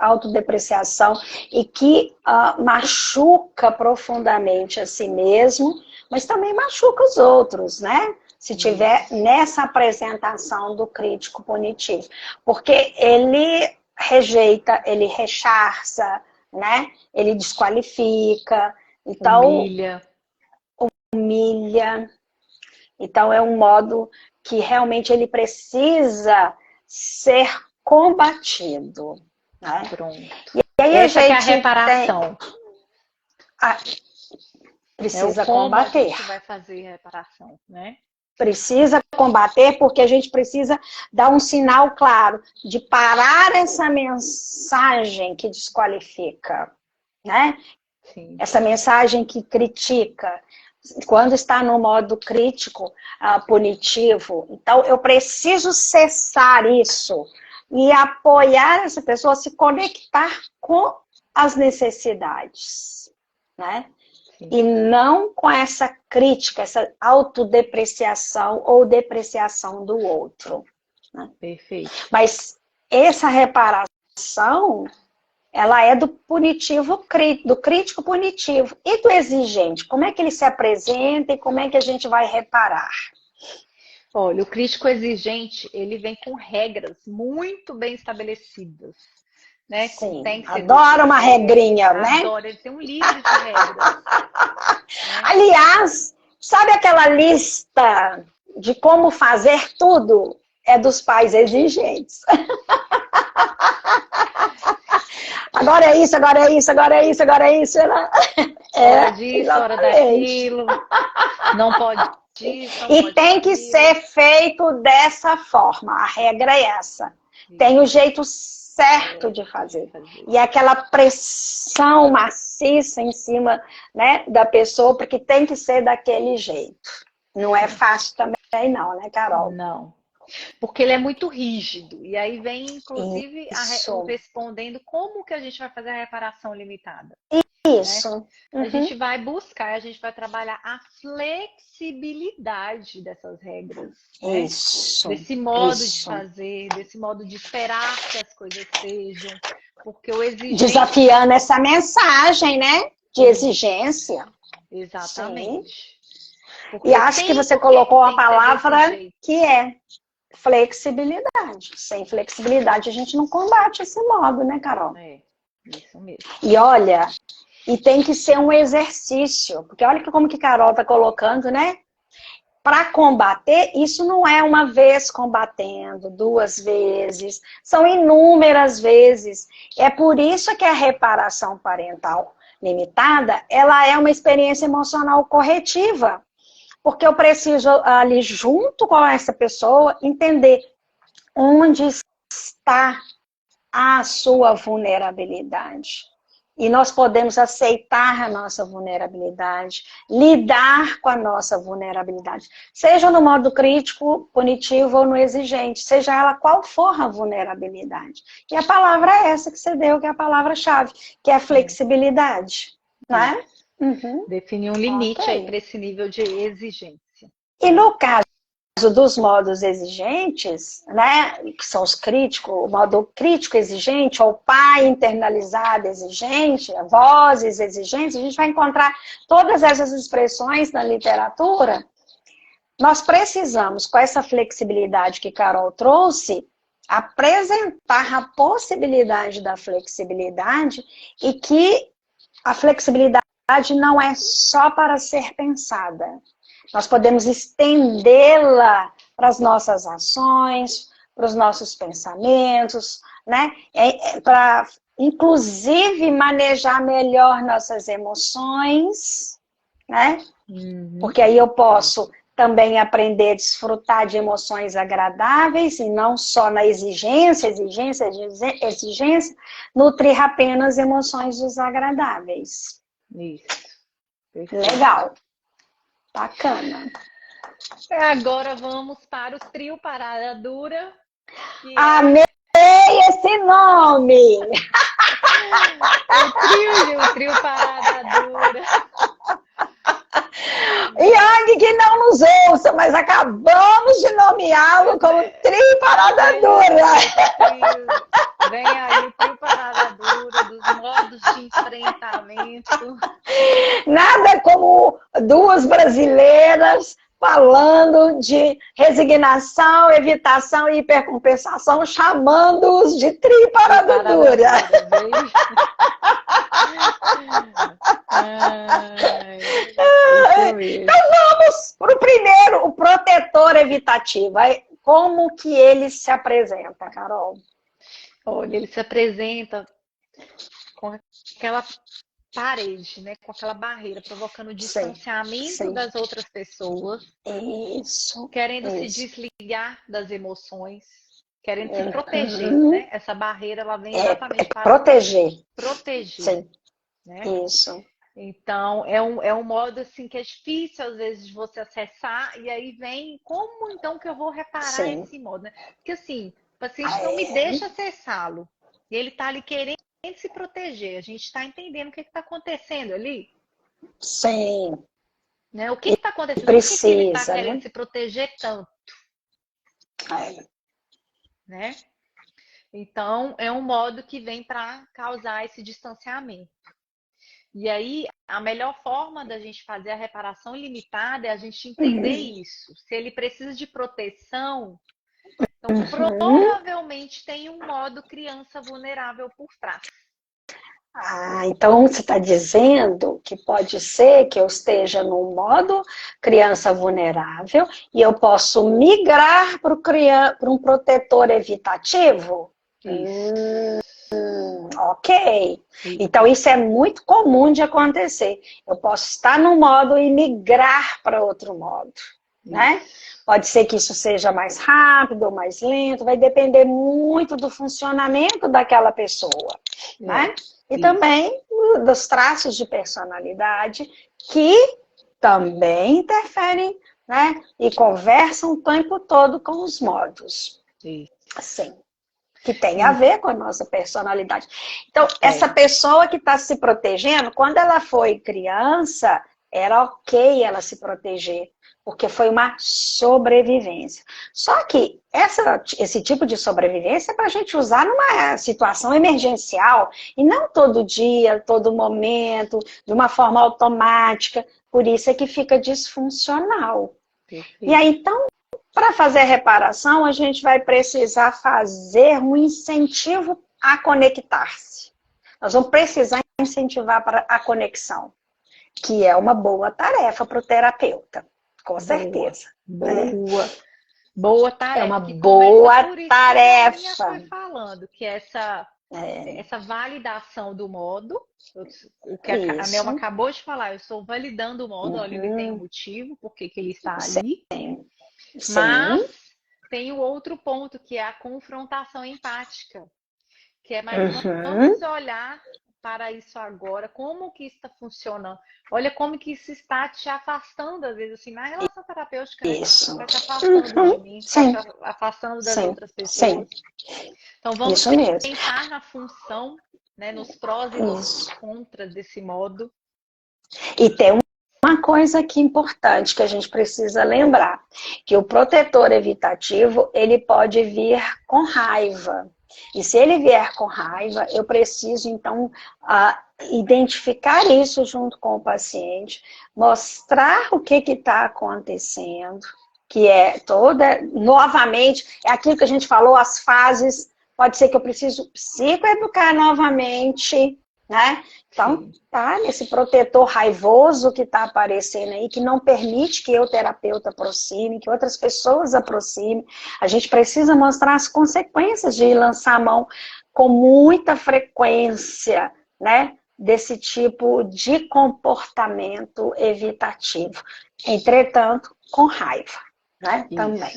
Speaker 3: Autodepreciação, e que machuca profundamente a si mesmo, mas também machuca os outros, né? Se tiver nessa apresentação do crítico punitivo, porque ele rejeita, ele rechaça, né? Ele desqualifica. Então, humilha. Então, é um modo que realmente ele precisa ser combatido. Né?
Speaker 2: Pronto.
Speaker 3: E aí
Speaker 2: essa é a reparação.
Speaker 3: Precisa combater.
Speaker 2: A gente vai fazer a reparação, né?
Speaker 3: Precisa combater, porque a gente precisa dar um sinal claro de parar essa mensagem que desqualifica, né?
Speaker 2: Sim.
Speaker 3: Essa mensagem que critica, quando está no modo crítico, punitivo. Então, eu preciso cessar isso e apoiar essa pessoa a se conectar com as necessidades, né? Sim. E não com essa crítica, essa autodepreciação ou depreciação do outro. Né?
Speaker 2: Perfeito.
Speaker 3: Mas essa reparação, ela é do punitivo, do crítico punitivo e do exigente. Como é que ele se apresenta e como é que a gente vai reparar?
Speaker 2: Olha, o crítico exigente, ele vem com regras muito bem estabelecidas. Né?
Speaker 3: Sim, adora uma regrinha, né?
Speaker 2: Adora, ele tem um livro de regras. Né?
Speaker 3: Aliás, sabe aquela lista de como fazer tudo? É dos pais exigentes. Agora é isso, agora é isso, agora é isso, agora é isso.
Speaker 2: Hora disso, hora daquilo. Não pode disso.
Speaker 3: E tem que ser feito dessa forma. A regra é essa. Tem o jeito certo de fazer. E aquela pressão maciça em cima, né, da pessoa, porque tem que ser daquele jeito. Não é fácil também não, né, Carol?
Speaker 2: Não. Porque ele é muito rígido. E aí vem, inclusive, respondendo como que a gente vai fazer a reparação limitada.
Speaker 3: Isso.
Speaker 2: Né? A gente vai buscar, a gente vai trabalhar a flexibilidade dessas regras.
Speaker 3: Isso.
Speaker 2: Né? Desse modo de fazer, desse modo de esperar que as coisas sejam. Porque o exigente...
Speaker 3: Desafiando essa mensagem, né? De exigência.
Speaker 2: Exatamente.
Speaker 3: E acho que você colocou a palavra que é flexibilidade. Sem flexibilidade a gente não combate esse modo, né, Carol?
Speaker 2: É, isso mesmo.
Speaker 3: E olha, e tem que ser um exercício, porque olha como que Carol tá colocando, né? Para combater, isso não é uma vez combatendo, 2 vezes, são inúmeras vezes. É por isso que a reparação parental limitada, ela é uma experiência emocional corretiva. Porque eu preciso ali, junto com essa pessoa, entender onde está a sua vulnerabilidade. E nós podemos aceitar a nossa vulnerabilidade, lidar com a nossa vulnerabilidade, seja no modo crítico, punitivo ou no exigente, seja ela qual for a vulnerabilidade. E a palavra é essa que você deu, que é a palavra-chave, que é a flexibilidade, né? Uhum.
Speaker 2: Definir um limite aí para esse nível de exigência.
Speaker 3: E no caso dos modos exigentes, né, que são os críticos, o modo crítico exigente, ou pai internalizado exigente, vozes exigentes, a gente vai encontrar todas essas expressões na literatura. Nós precisamos, com essa flexibilidade que Carol trouxe, apresentar a possibilidade da flexibilidade e que a flexibilidade não é só para ser pensada. Nós podemos estendê-la para as nossas ações, para os nossos pensamentos, né? Para, inclusive, manejar melhor nossas emoções, né? Porque aí eu posso também aprender a desfrutar de emoções agradáveis e não só na exigência, nutrir apenas emoções desagradáveis.
Speaker 2: Isso.
Speaker 3: Legal. Bacana.
Speaker 2: Agora vamos para o trio Parada Dura.
Speaker 3: Amei esse nome!
Speaker 2: O trio Parada Dura.
Speaker 3: Yang que não nos ouça, mas acabamos de nomeá-lo como trio Parada Dura.
Speaker 2: Vem aí o trio Parada Dura, dos modos de enfrentamento.
Speaker 3: Nada como duas brasileiras falando de resignação, evitação e hipercompensação, chamando-os de trio Parada Dura. Então vamos para o primeiro, o protetor evitativo. Como que ele se apresenta, Carol?
Speaker 2: Olha, ele se apresenta com aquela parede, né? Com aquela barreira, provocando distanciamento das outras pessoas.
Speaker 3: Isso.
Speaker 2: Querendo se desligar das emoções, querendo se proteger, né? Essa barreira, ela vem exatamente para
Speaker 3: proteger.
Speaker 2: Sim. Né?
Speaker 3: Isso.
Speaker 2: Então, é um modo assim que é difícil às vezes de você acessar, e aí vem como então que eu vou reparar esse modo, né? Porque assim, o paciente não me deixa acessá-lo. E ele está ali querendo se proteger. A gente está entendendo o que está acontecendo ali?
Speaker 3: Sim.
Speaker 2: Né? O que está acontecendo?
Speaker 3: Precisa,
Speaker 2: por que ele está querendo se proteger tanto? Né? Então, é um modo que vem para causar esse distanciamento. E aí, a melhor forma da gente fazer a reparação limitada é a gente entender isso. Se ele precisa de proteção, então provavelmente tem um modo criança vulnerável por trás.
Speaker 3: Então você está dizendo que pode ser que eu esteja no modo criança vulnerável e eu posso migrar para um protetor evitativo? Ok. Então isso é muito comum de acontecer. Eu posso estar num modo e migrar para outro modo, né? Pode ser que isso seja mais rápido ou mais lento, vai depender muito do funcionamento daquela pessoa, né? E também dos traços de personalidade que também interferem, né? E conversam o tempo todo com os modos. Sim. Que tem a ver com a nossa personalidade. Então, essa pessoa que está se protegendo, quando ela foi criança, era ok ela se proteger, porque foi uma sobrevivência. Só que esse tipo de sobrevivência é para a gente usar numa situação emergencial, e não todo dia, todo momento, de uma forma automática. Por isso é que fica disfuncional. E aí, então, para fazer a reparação, a gente vai precisar fazer um incentivo a conectar-se. Nós vamos precisar incentivar para a conexão, que é uma boa tarefa para o terapeuta, com certeza.
Speaker 2: Boa tarefa.
Speaker 3: É uma boa tarefa.
Speaker 2: Foi falando que essa essa validação do modo, o que a Nelma acabou de falar, eu estou validando o modo, olha, ele tem um motivo, por que ele está ali. Mas tem o outro ponto, que é a confrontação empática, que é mais vamos olhar para isso agora, como que isso está funcionando. Olha como que isso está te afastando, às vezes, assim, na relação terapêutica, né? Está te afastando de mim, está te afastando das outras pessoas. Então, vamos pensar na função, né, nos prós e nos contras desse modo.
Speaker 3: E tem uma coisa aqui importante que a gente precisa lembrar, que o protetor evitativo, ele pode vir com raiva. E se ele vier com raiva, eu preciso, então, identificar isso junto com o paciente, mostrar o que está acontecendo, que é novamente, é aquilo que a gente falou, as fases, pode ser que eu preciso psicoeducar novamente, né? Então, tá nesse protetor raivoso que está aparecendo aí, que não permite que eu, terapeuta, aproxime, que outras pessoas aproximem. A gente precisa mostrar as consequências de lançar a mão com muita frequência, né? Desse tipo de comportamento evitativo. Entretanto, com raiva, né? Também.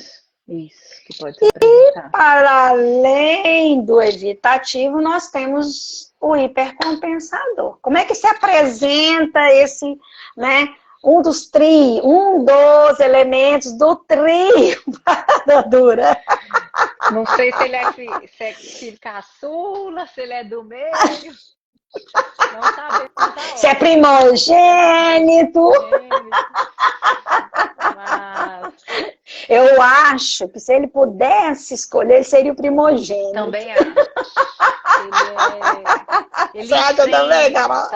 Speaker 2: Isso, que pode se apresentar.
Speaker 3: E, para além do evitativo, nós temos o hipercompensador. Como é que se apresenta esse, né, um dos elementos do trio parada dura?
Speaker 2: Não sei se ele é filho caçula, se ele é do meio. Não sabemos.
Speaker 3: Se é primogênito.
Speaker 2: Mas...
Speaker 3: eu acho que se ele pudesse escolher, ele seria o primogênito.
Speaker 2: Também acho. Ele
Speaker 3: acha também, Carol?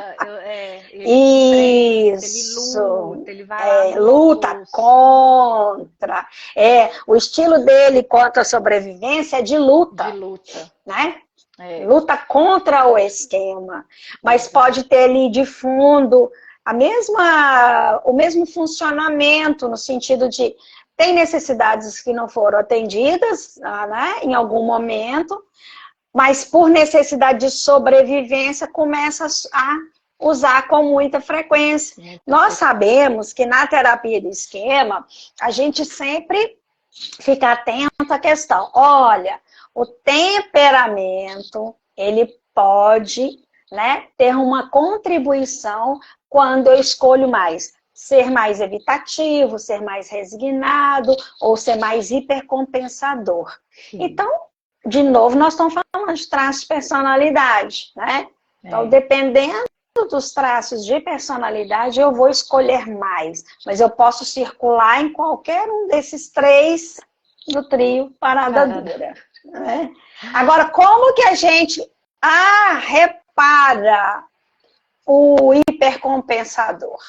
Speaker 3: Isso.
Speaker 2: Ele vai lá
Speaker 3: luta contra. O estilo dele contra a sobrevivência é de luta.
Speaker 2: De luta.
Speaker 3: Né? Luta contra o esquema. Mas pode ter ali de fundo o mesmo funcionamento, no sentido de tem necessidades que não foram atendidas, né, em algum momento, mas por necessidade de sobrevivência começa a usar com muita frequência. Nós sabemos que na terapia de esquema, a gente sempre fica atento à questão. Olha, o temperamento, ele pode, né, ter uma contribuição quando eu escolho ser mais evitativo, ser mais resignado ou ser mais hipercompensador. Sim. Então, de novo, nós estamos falando de traços de personalidade, né? Então, dependendo dos traços de personalidade, eu vou escolher mais. Mas eu posso circular em qualquer um desses três do trio parada dura. Né? Agora, como que a gente repara o hipercompensador?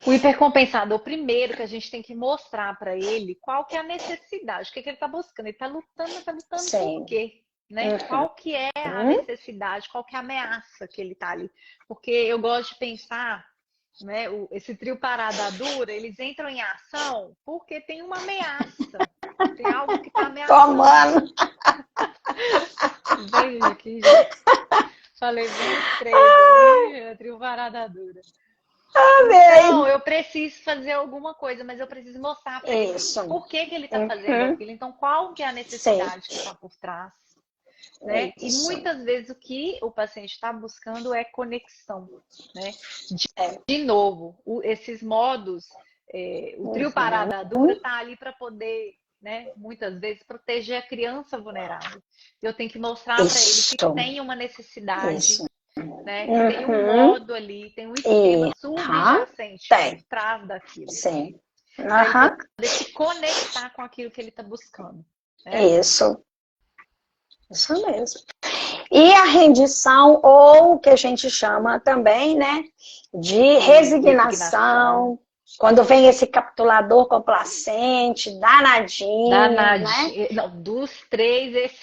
Speaker 2: O hipercompensador, primeiro que a gente tem que mostrar para ele qual que é a necessidade, o que ele está buscando. Ele está lutando, mas está lutando por quê? Né? Qual que é a necessidade, qual que é a ameaça que ele está ali. Porque eu gosto de pensar, né, esse trio parada dura, eles entram em ação porque tem uma ameaça. Tem algo que está ameaçando.
Speaker 3: Tomando!
Speaker 2: Veja aqui, gente. Falei 23, trio parada dura. Então, eu preciso fazer alguma coisa, mas eu preciso mostrar para ele por que ele está fazendo aquilo. Então, qual que é a necessidade que está por trás? Né? E muitas vezes o que o paciente está buscando é conexão. Né? De novo, esses modos, o trio parada dura está ali para poder, né, muitas vezes, proteger a criança vulnerável. Eu tenho que mostrar para ele que tem uma necessidade. Né? Tem um modo ali, tem um esquema subjacente por trás daquilo.
Speaker 3: Sim.
Speaker 2: Para ele se conectar com aquilo que ele está buscando. Né?
Speaker 3: Isso mesmo. E a rendição, ou o que a gente chama também, né, de resignação. Quando vem esse capitulador complacente, danadinho. Né?
Speaker 2: Não, dos três,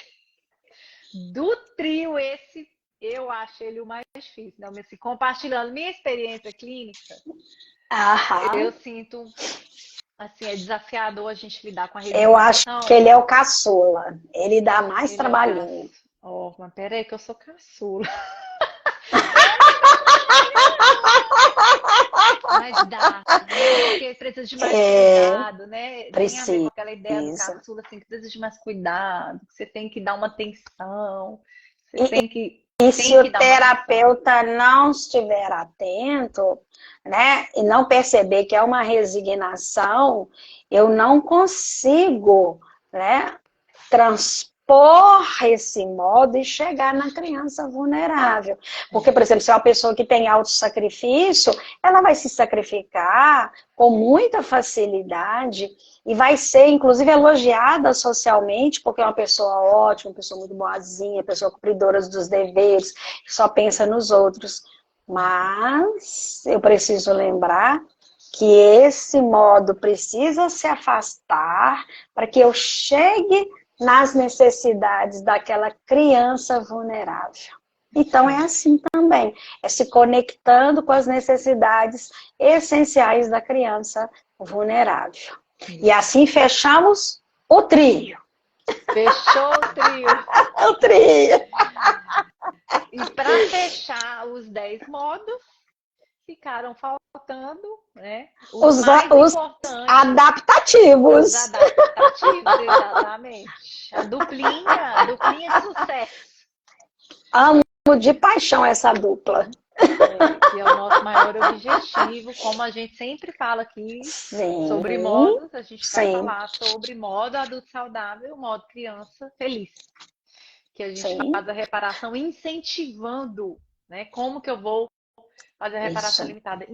Speaker 2: do trio, eu acho ele o mais difícil. Não, mas, assim, compartilhando minha experiência clínica, eu sinto, assim, é desafiador a gente lidar com a resignação.
Speaker 3: Eu acho que ele é o caçula. Ele dá mais trabalhinho.
Speaker 2: Mas peraí que eu sou caçula. Mas dá, né? Porque precisa de mais cuidado, né? Tem a ver com
Speaker 3: Precisa.
Speaker 2: aquela ideia do caçula, assim, que precisa de mais cuidado, que você tem que dar uma atenção, você
Speaker 3: E,
Speaker 2: tem
Speaker 3: se o
Speaker 2: que dar uma atenção.
Speaker 3: terapeuta não estiver atento, né, e não perceber que é uma resignação, eu não consigo, né, transpor esse modo e chegar na criança vulnerável. Porque, por exemplo, se é uma pessoa que tem autossacrifício, ela vai se sacrificar com muita facilidade e vai ser, inclusive, elogiada socialmente, porque é uma pessoa ótima, uma pessoa muito boazinha, pessoa cumpridora dos deveres, que só pensa nos outros. Mas eu preciso lembrar que esse modo precisa se afastar para que eu chegue nas necessidades daquela criança vulnerável. Então é assim também, é se conectando com as necessidades essenciais da criança vulnerável. E assim fechamos o trio.
Speaker 2: Fechou o trio.
Speaker 3: O trio.
Speaker 2: E para fechar os 10 modos, ficaram faltando, né?
Speaker 3: Os adaptativos.
Speaker 2: Os adaptativos, exatamente. A duplinha de sucesso.
Speaker 3: Amo de paixão essa dupla.
Speaker 2: Que é o nosso maior objetivo, como a gente sempre fala aqui sobre modos, a gente vai falar sobre modo adulto saudável, modo criança feliz. Que a gente faz a reparação incentivando, né? Como que eu vou fazer a reparação limitada?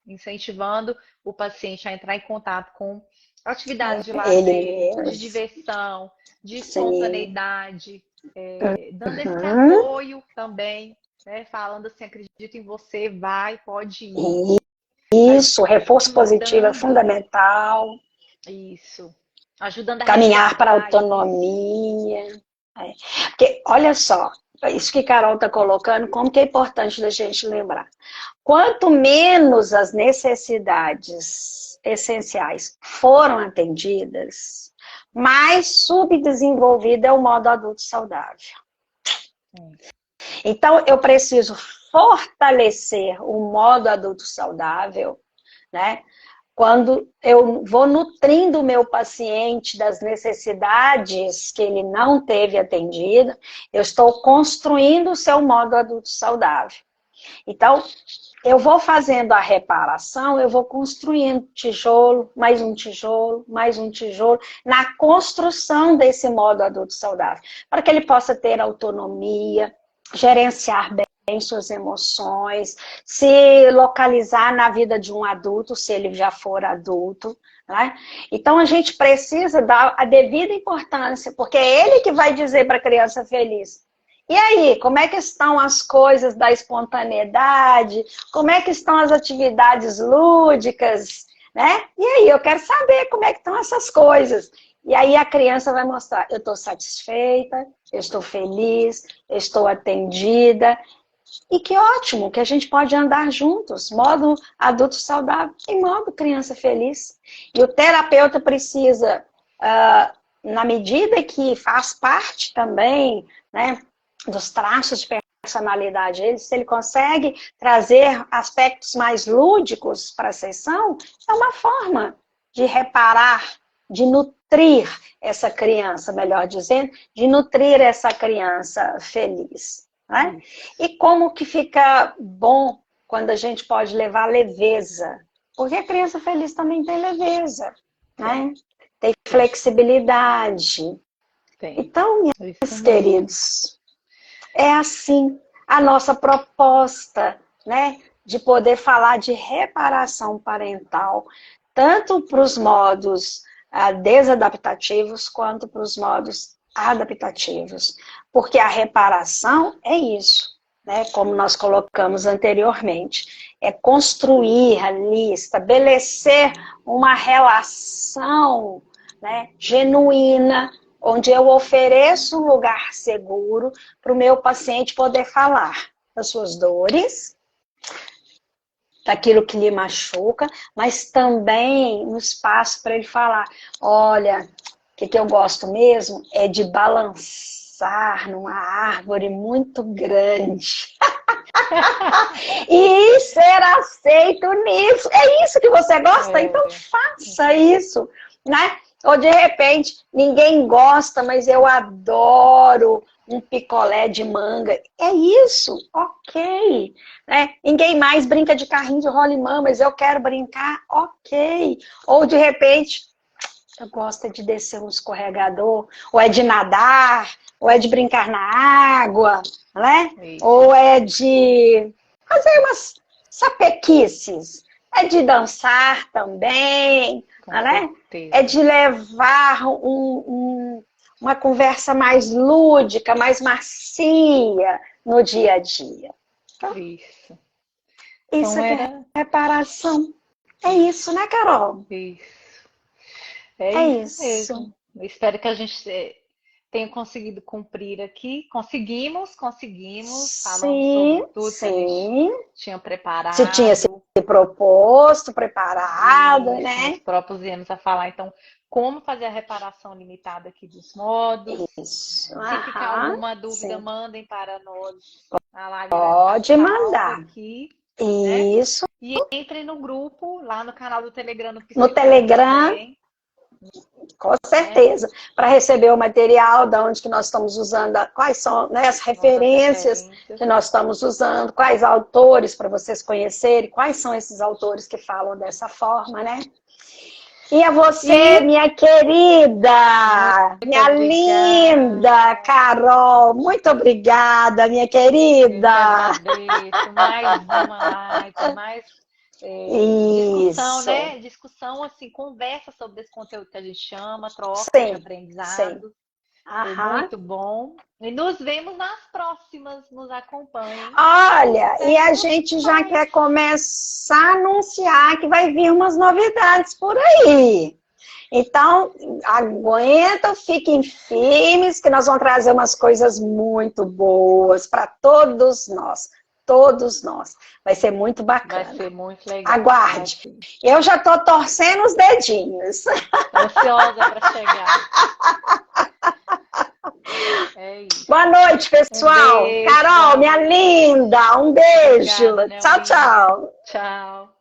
Speaker 2: Incentivando o paciente a entrar em contato com atividades de lazer, de diversão, de espontaneidade, dando esse apoio também, né? Falando assim, acredito em você, vai, pode ir.
Speaker 3: Isso, reforço positivo é fundamental.
Speaker 2: Isso. Ajudando a
Speaker 3: caminhar para a autonomia. Porque, olha só, isso que Carol está colocando, como que é importante da gente lembrar. Quanto menos as necessidades essenciais foram atendidas, mais subdesenvolvido é o modo adulto saudável. Então, eu preciso fortalecer o modo adulto saudável, né? Quando eu vou nutrindo o meu paciente das necessidades que ele não teve atendida, eu estou construindo o seu modo adulto saudável. Então, eu vou fazendo a reparação, eu vou construindo tijolo, mais um tijolo, mais um tijolo, na construção desse modo adulto saudável, para que ele possa ter autonomia, gerenciar bem suas emoções, se localizar na vida de um adulto, se ele já for adulto, né? Então a gente precisa dar a devida importância, porque é ele que vai dizer para a criança feliz: e aí, como é que estão as coisas da espontaneidade? Como é que estão as atividades lúdicas? Né? E aí, eu quero saber como é que estão essas coisas. E aí a criança vai mostrar: eu estou satisfeita, eu estou feliz, eu estou atendida. E que ótimo que a gente pode andar juntos, modo adulto saudável e modo criança feliz. E o terapeuta precisa, na medida que faz parte também, né, dos traços de personalidade dele, se ele consegue trazer aspectos mais lúdicos para a sessão, é uma forma de reparar, de nutrir essa criança, melhor dizendo, de nutrir essa criança feliz. Né? E como que fica bom quando a gente pode levar leveza? Porque a criança feliz também tem leveza, né? Tem flexibilidade. Então, meus queridos, é assim a nossa proposta, né? De poder falar de reparação parental, tanto para os modos desadaptativos quanto para os modos adaptativos. Porque a reparação é isso, né? Como nós colocamos anteriormente. É construir ali, estabelecer uma relação, né, genuína, onde eu ofereço um lugar seguro para o meu paciente poder falar das suas dores, daquilo que lhe machuca, mas também um espaço para ele falar: olha, o que eu gosto mesmo é de balançar almoçar numa árvore muito grande e ser aceito nisso. É isso que você gosta? Então faça isso, né? Ou de repente, ninguém gosta, mas eu adoro um picolé de manga. É isso, ok. Né? Ninguém mais brinca de carrinho de rolimã, mas eu quero brincar, ok. Ou de repente, eu gosto de descer um escorregador, ou é de nadar, ou é de brincar na água, né? Ou é de fazer umas sapequices. É de dançar também, né? É de levar uma conversa mais lúdica, mais macia no dia a dia. Então, isso então é reparação. É isso, né, Carol?
Speaker 2: Isso. É isso mesmo. Eu espero que a gente tenha conseguido cumprir aqui. Conseguimos. Falamos sobre tudo que a gente tinha preparado.
Speaker 3: Você tinha se proposto, preparado, né?
Speaker 2: Nós propusemos a falar, então, como fazer a reparação limitada aqui dos modos.
Speaker 3: Isso.
Speaker 2: Se ficar alguma dúvida, mandem para nós. A live
Speaker 3: pode mandar.
Speaker 2: Aqui,
Speaker 3: isso.
Speaker 2: Né? E entre no grupo, lá no canal do Telegram.
Speaker 3: No Telegram. Também. Com certeza, para receber o material, da onde que nós estamos usando, quais são, né, as referências que nós estamos usando, quais autores para vocês conhecerem, quais são esses autores que falam dessa forma, né? E a você, minha querida, minha linda Carol, muito obrigada, minha querida.
Speaker 2: Eu agradeço, mais discussão, né? Discussão, assim, conversa sobre esse conteúdo que a gente chama, troca de aprendizado. Muito bom. E nos vemos nas próximas, nos acompanhem.
Speaker 3: Olha, e a gente já quer começar a anunciar que vai vir umas novidades por aí. Então, aguenta, fiquem firmes, que nós vamos trazer umas coisas muito boas para todos nós. Todos nós. Vai ser muito bacana.
Speaker 2: Vai ser muito legal.
Speaker 3: Aguarde. Eu já estou torcendo os dedinhos.
Speaker 2: Ansiosa para chegar. É isso.
Speaker 3: Boa noite, pessoal. Carol, minha linda. Um beijo.
Speaker 2: Obrigada,
Speaker 3: tchau, tchau.
Speaker 2: Tchau.